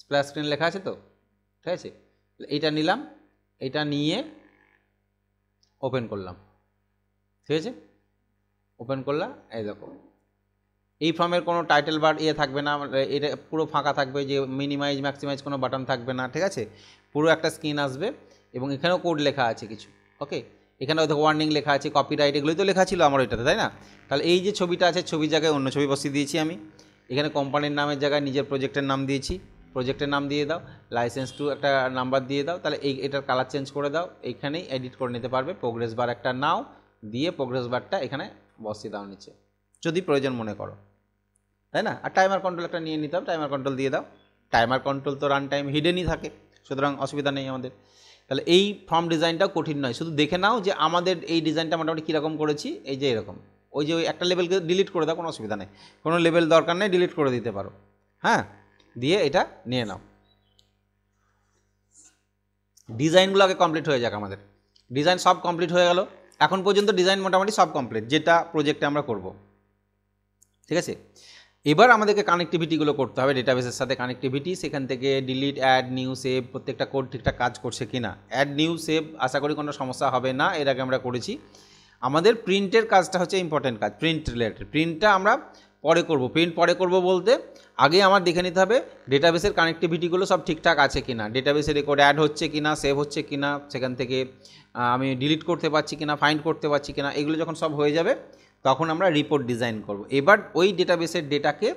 স্প্ল্যাশ স্ক্রিন লেখা আছে তো, ঠিক আছে? এইটা নিলাম, এটা নিয়ে ওপেন করলাম, ঠিক আছে? ওপেন করলাম, এই দেখো এই ফর্মের কোনো টাইটেল বার থাকবে না, এটা পুরো ফাঁকা থাকবে, যে মিনিমাইজ ম্যাক্সিমাইজ কোনো বাটন থাকবে না, ঠিক আছে? পুরো একটা স্ক্রিন আসবে, এবং এখানেও কোড লেখা আছে কিছু, ওকে? এখানে হয়তো ওয়ার্নিং লেখা আছে, কপিরাইট, এগুলোই তো লেখা ছিল আমার এটাতে, তাই না? তাহলে এই যে ছবিটা আছে, ছবির জায়গায় অন্য ছবি বসিয়ে দিয়েছি আমি। এখানে কোম্পানির নামের জায়গায় নিজের প্রজেক্টের নাম দিয়েছি, প্রজেক্টের নাম দিয়ে দাও, লাইসেন্স টু একটা নাম্বার দিয়ে দাও, তাহলে এটার কালার চেঞ্জ করে দাও, এইখানেই এডিট করে নিতে পারবে। প্রোগ্রেস বার একটা নাও, দিয়ে প্রোগ্রেস বারটা এখানে বসিয়ে দাও নিচে, যদি প্রয়োজন মনে করো, তাই না? আর টাইমার কন্ট্রোল একটা নিয়ে নিতে হবে, টাইমার কন্ট্রোল দিয়ে দাও। টাইমার কন্ট্রোল তো রান টাইম হিডেনই থাকে, সুতরাং অসুবিধা নেই আমাদের। তাহলে এই ফর্ম ডিজাইনটাও কঠিন নয়, শুধু দেখে নাও যে আমাদের এই ডিজাইনটা মোটামুটি কীরকম করেছি। এই যে এরকম, ওই যে ওই একটা লেভেলকে ডিলিট করে দাও, কোনো অসুবিধা নেই, কোনো লেভেল দরকার নেই, ডিলিট করে দিতে পারো, হ্যাঁ? দিয়ে এটা নিয়ে নাও, ডিজাইনগুলো আগে কমপ্লিট হয়ে যাক আমাদের। ডিজাইন সব কমপ্লিট হয়ে গেল, এখন পর্যন্ত ডিজাইন মোটামুটি সব কমপ্লিট যেটা প্রজেক্টে আমরা করব, ঠিক আছে। এবার আমাদেরকে কানেক্টিভিটিগুলো করতে হবে, ডেটাবেসের সাথে কানেক্টিভিটি, সেখান থেকে ডিলিট, অ্যাড, নিউ, সেভ, প্রত্যেকটা কোড ঠিকঠাক কাজ করছে কি না। অ্যাড, নিউ, সেভ আশা করি কোনো সমস্যা হবে না, এর আগে আমরা করেছি। আমাদের প্রিন্টের কাজটা হচ্ছে ইম্পর্টেন্ট কাজ, প্রিন্ট রিলেটেড। প্রিন্টটা আমরা পরে করব, প্রিন্ট পরে করব বলতে আগে আমার দেখে নিতে হবে ডেটাবেসের কানেক্টিভিটিগুলো সব ঠিকঠাক আছে কি না, ডেটাবেসে রেকর্ড অ্যাড হচ্ছে কি না, সেভ হচ্ছে কি না, সেখান থেকে আমি ডিলিট করতে পারছি কি না, ফাইন্ড করতে পারছি কি না, এগুলো যখন সব হয়ে যাবে তখন আমরা রিপোর্ট ডিজাইন করব। এবার ওই ডেটাবেসের ডেটাকে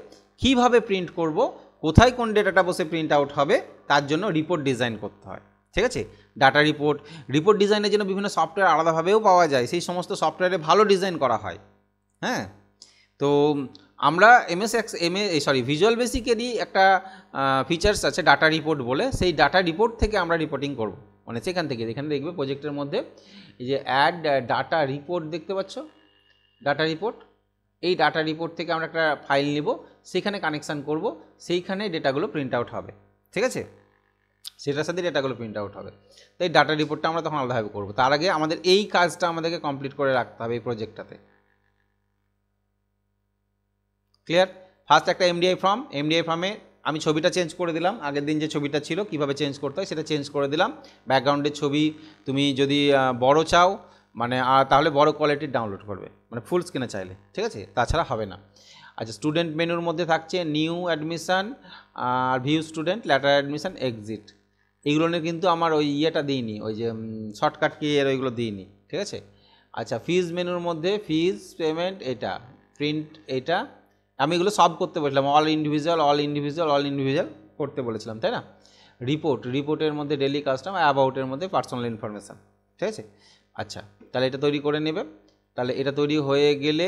কীভাবে প্রিন্ট করব, কোথায় কোন ডেটাটা বসে প্রিন্ট আউট হবে, তার জন্য রিপোর্ট ডিজাইন করতে হয়, ঠিক আছে। ডাটা রিপোর্ট, রিপোর্ট ডিজাইনের জন্য বিভিন্ন সফটওয়্যার আলাদাভাবেও পাওয়া যায়, সেই সমস্ত সফটওয়্যারে ভালো ডিজাইন করা হয়। হ্যাঁ, তো আমরা ভিজুয়াল বেসিকেরই একটা ফিচার্স আছে ডাটা রিপোর্ট বলে, সেই ডাটা রিপোর্ট থেকে আমরা রিপোর্টিং করব, মানে সেখান থেকে এখানে দেখবে প্রজেক্টের মধ্যে এই যে অ্যাড ডাটা রিপোর্ট দেখতে পাচ্ছ, ডাটা রিপোর্ট, এই ডাটা রিপোর্ট থেকে আমরা একটা ফাইল নিব, সেখানে কানেকশান করব, সেইখানে ডেটাগুলো প্রিন্ট আউট হবে, ঠিক আছে, সেটার সাথে ডেটাগুলো প্রিন্ট আউট হবে। তাই ডাটা রিপোর্টটা আমরা তখন আলাদাভাবে করবো। তার আগে আমাদের এই কাজটা আমাদেরকে কমপ্লিট করে রাখতে হবে এই প্রজেক্টটাতে। ক্লিয়ার? ফার্স্ট একটা এমডিআই ফর্মে আমি ছবিটা চেঞ্জ করে দিলাম, আগের দিন যে ছবিটা ছিল কীভাবে চেঞ্জ করতে হয় সেটা চেঞ্জ করে দিলাম। ব্যাকগ্রাউন্ডের ছবি তুমি যদি বড় চাও মানে তাহলে বড় কোয়ালিটির ডাউনলোড করবে, মানে ফুল স্ক্রিনে চাইলে, ঠিক আছে, তাছাড়া হবে না। আচ্ছা, স্টুডেন্ট মেনুর মধ্যে থাকছে নিউ অ্যাডমিশান আর view student, later admission, exit, এইগুলো নিয়ে কিন্তু আমার ওই ইয়েটা দিইনি, ওই যে শর্টকাট কি এর ওইগুলো দিইনি, ঠিক আছে। আচ্ছা, ফিজ মেনুর মধ্যে ফিজ পেমেন্ট, এটা প্রিন্ট, এটা আমি এগুলো সব করতে বলেছিলাম, অল ইন্ডিভিজুয়াল করতে বলেছিলাম, তাই না। রিপোর্টের মধ্যে ডেলি কাস্টম, অ্যাবাউটের মধ্যে পার্সোনাল ইনফরমেশান, ঠিক আছে। আচ্ছা, তাহলে এটা তৈরি করে নেবে। তাহলে এটা তৈরি হয়ে গেলে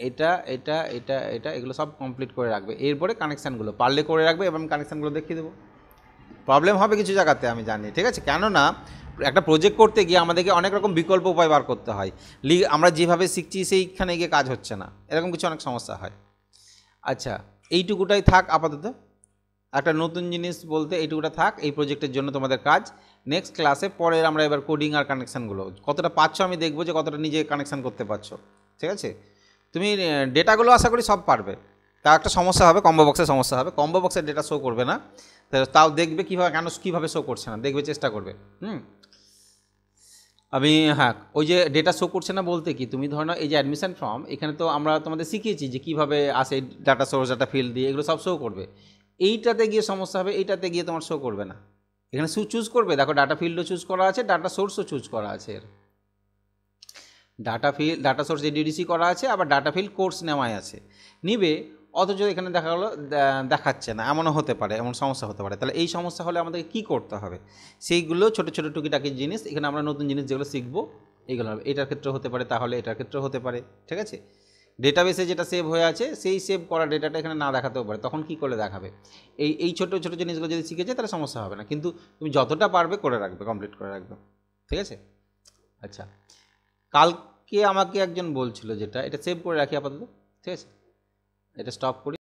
এটা এটা এটা এটা এগুলো সব কমপ্লিট করে রাখবে। এরপরে কানেকশানগুলো পারলে করে রাখবে এবং কানেকশানগুলো দেখিয়ে দেবো। প্রবলেম হবে কিছু জায়গাতে আমি জানি, ঠিক আছে, কেননা একটা প্রজেক্ট করতে গিয়ে আমাদেরকে অনেক রকম বিকল্প উপায় বার করতে হয়। আমরা যেভাবে শিখছি সেইখানে গিয়ে কাজ হচ্ছে না, এরকম কিছু অনেক সমস্যা হয়। আচ্ছা, এইটুকুটাই থাক আপাতত, একটা নতুন জিনিস বলতে এইটুকুটা থাক এই প্রজেক্টের জন্য তোমাদের কাজ। নেক্সট ক্লাসে পরের আমরা এবার কোডিং আর কানেকশানগুলো কতটা পাচ্ছ আমি দেখবো যে কতটা নিজে কানেকশান করতে পারছো, ঠিক আছে। তুমি ডেটাগুলো আশা করি সব পারবে, তার একটা সমস্যা হবে, কম্বো বক্সের সমস্যা হবে, কম্বো বক্সের ডেটা শো করবে না, তাও দেখবে কীভাবে শো করছে না, দেখবে, চেষ্টা করবে। আমি ওই যে ডেটা শো করছে না বলতে কি, তুমি ধরো এই যে অ্যাডমিশন ফর্ম, এখানে তো আমরা তোমাদের শিখিয়েছি যে কীভাবে আসে ডাটা সোর্স, ডাটা ফিল্ড দিয়ে এগুলো সব শো করবে। এইটাতে গিয়ে সমস্যা হবে, এইটাতে গিয়ে তোমার শো করবে না। এখানে চুজ করবে, দেখো ডাটা ফিল্ডও চুজ করা আছে, ডাটা সোর্সও চুজ করা আছে, এর ডাটা সোর্স এডিডিসি করা আছে, আবার ডাটা ফিল্ড কোর্স নেওয়াই আছে, নিবে, অথচ এখানে দেখাচ্ছে না, এমনও হতে পারে, এমন সমস্যা হতে পারে। তাহলে এই সমস্যা হলে আমাদেরকে কী করতে হবে, সেইগুলো ছোটো ছোটো টুকিটাকি জিনিস এখানে আমরা নতুন জিনিস যেগুলো শিখবো এইগুলো হবে। এটার ক্ষেত্রে হতে পারে, তাহলে এটার ক্ষেত্রেও হতে পারে, ঠিক আছে। ডেটাবেসে যেটা সেভ হয়ে আছে সেই সেভ করা ডেটাটা এখানে না দেখাতেও পারে, তখন কী করে দেখাবে। এই ছোটো ছোটো জিনিসগুলো যদি শিখেছে তাহলে সমস্যা হবে না, কিন্তু তুমি যতটা পারবে করে রাখবে, কমপ্লিট করে রাখবে, ঠিক আছে। আচ্ছা, কালকে আমাকে একজন বলছিল, যেটা এটা সেভ করে রাখি আপাতত, ঠিক আছে, এটা স্টপ করি।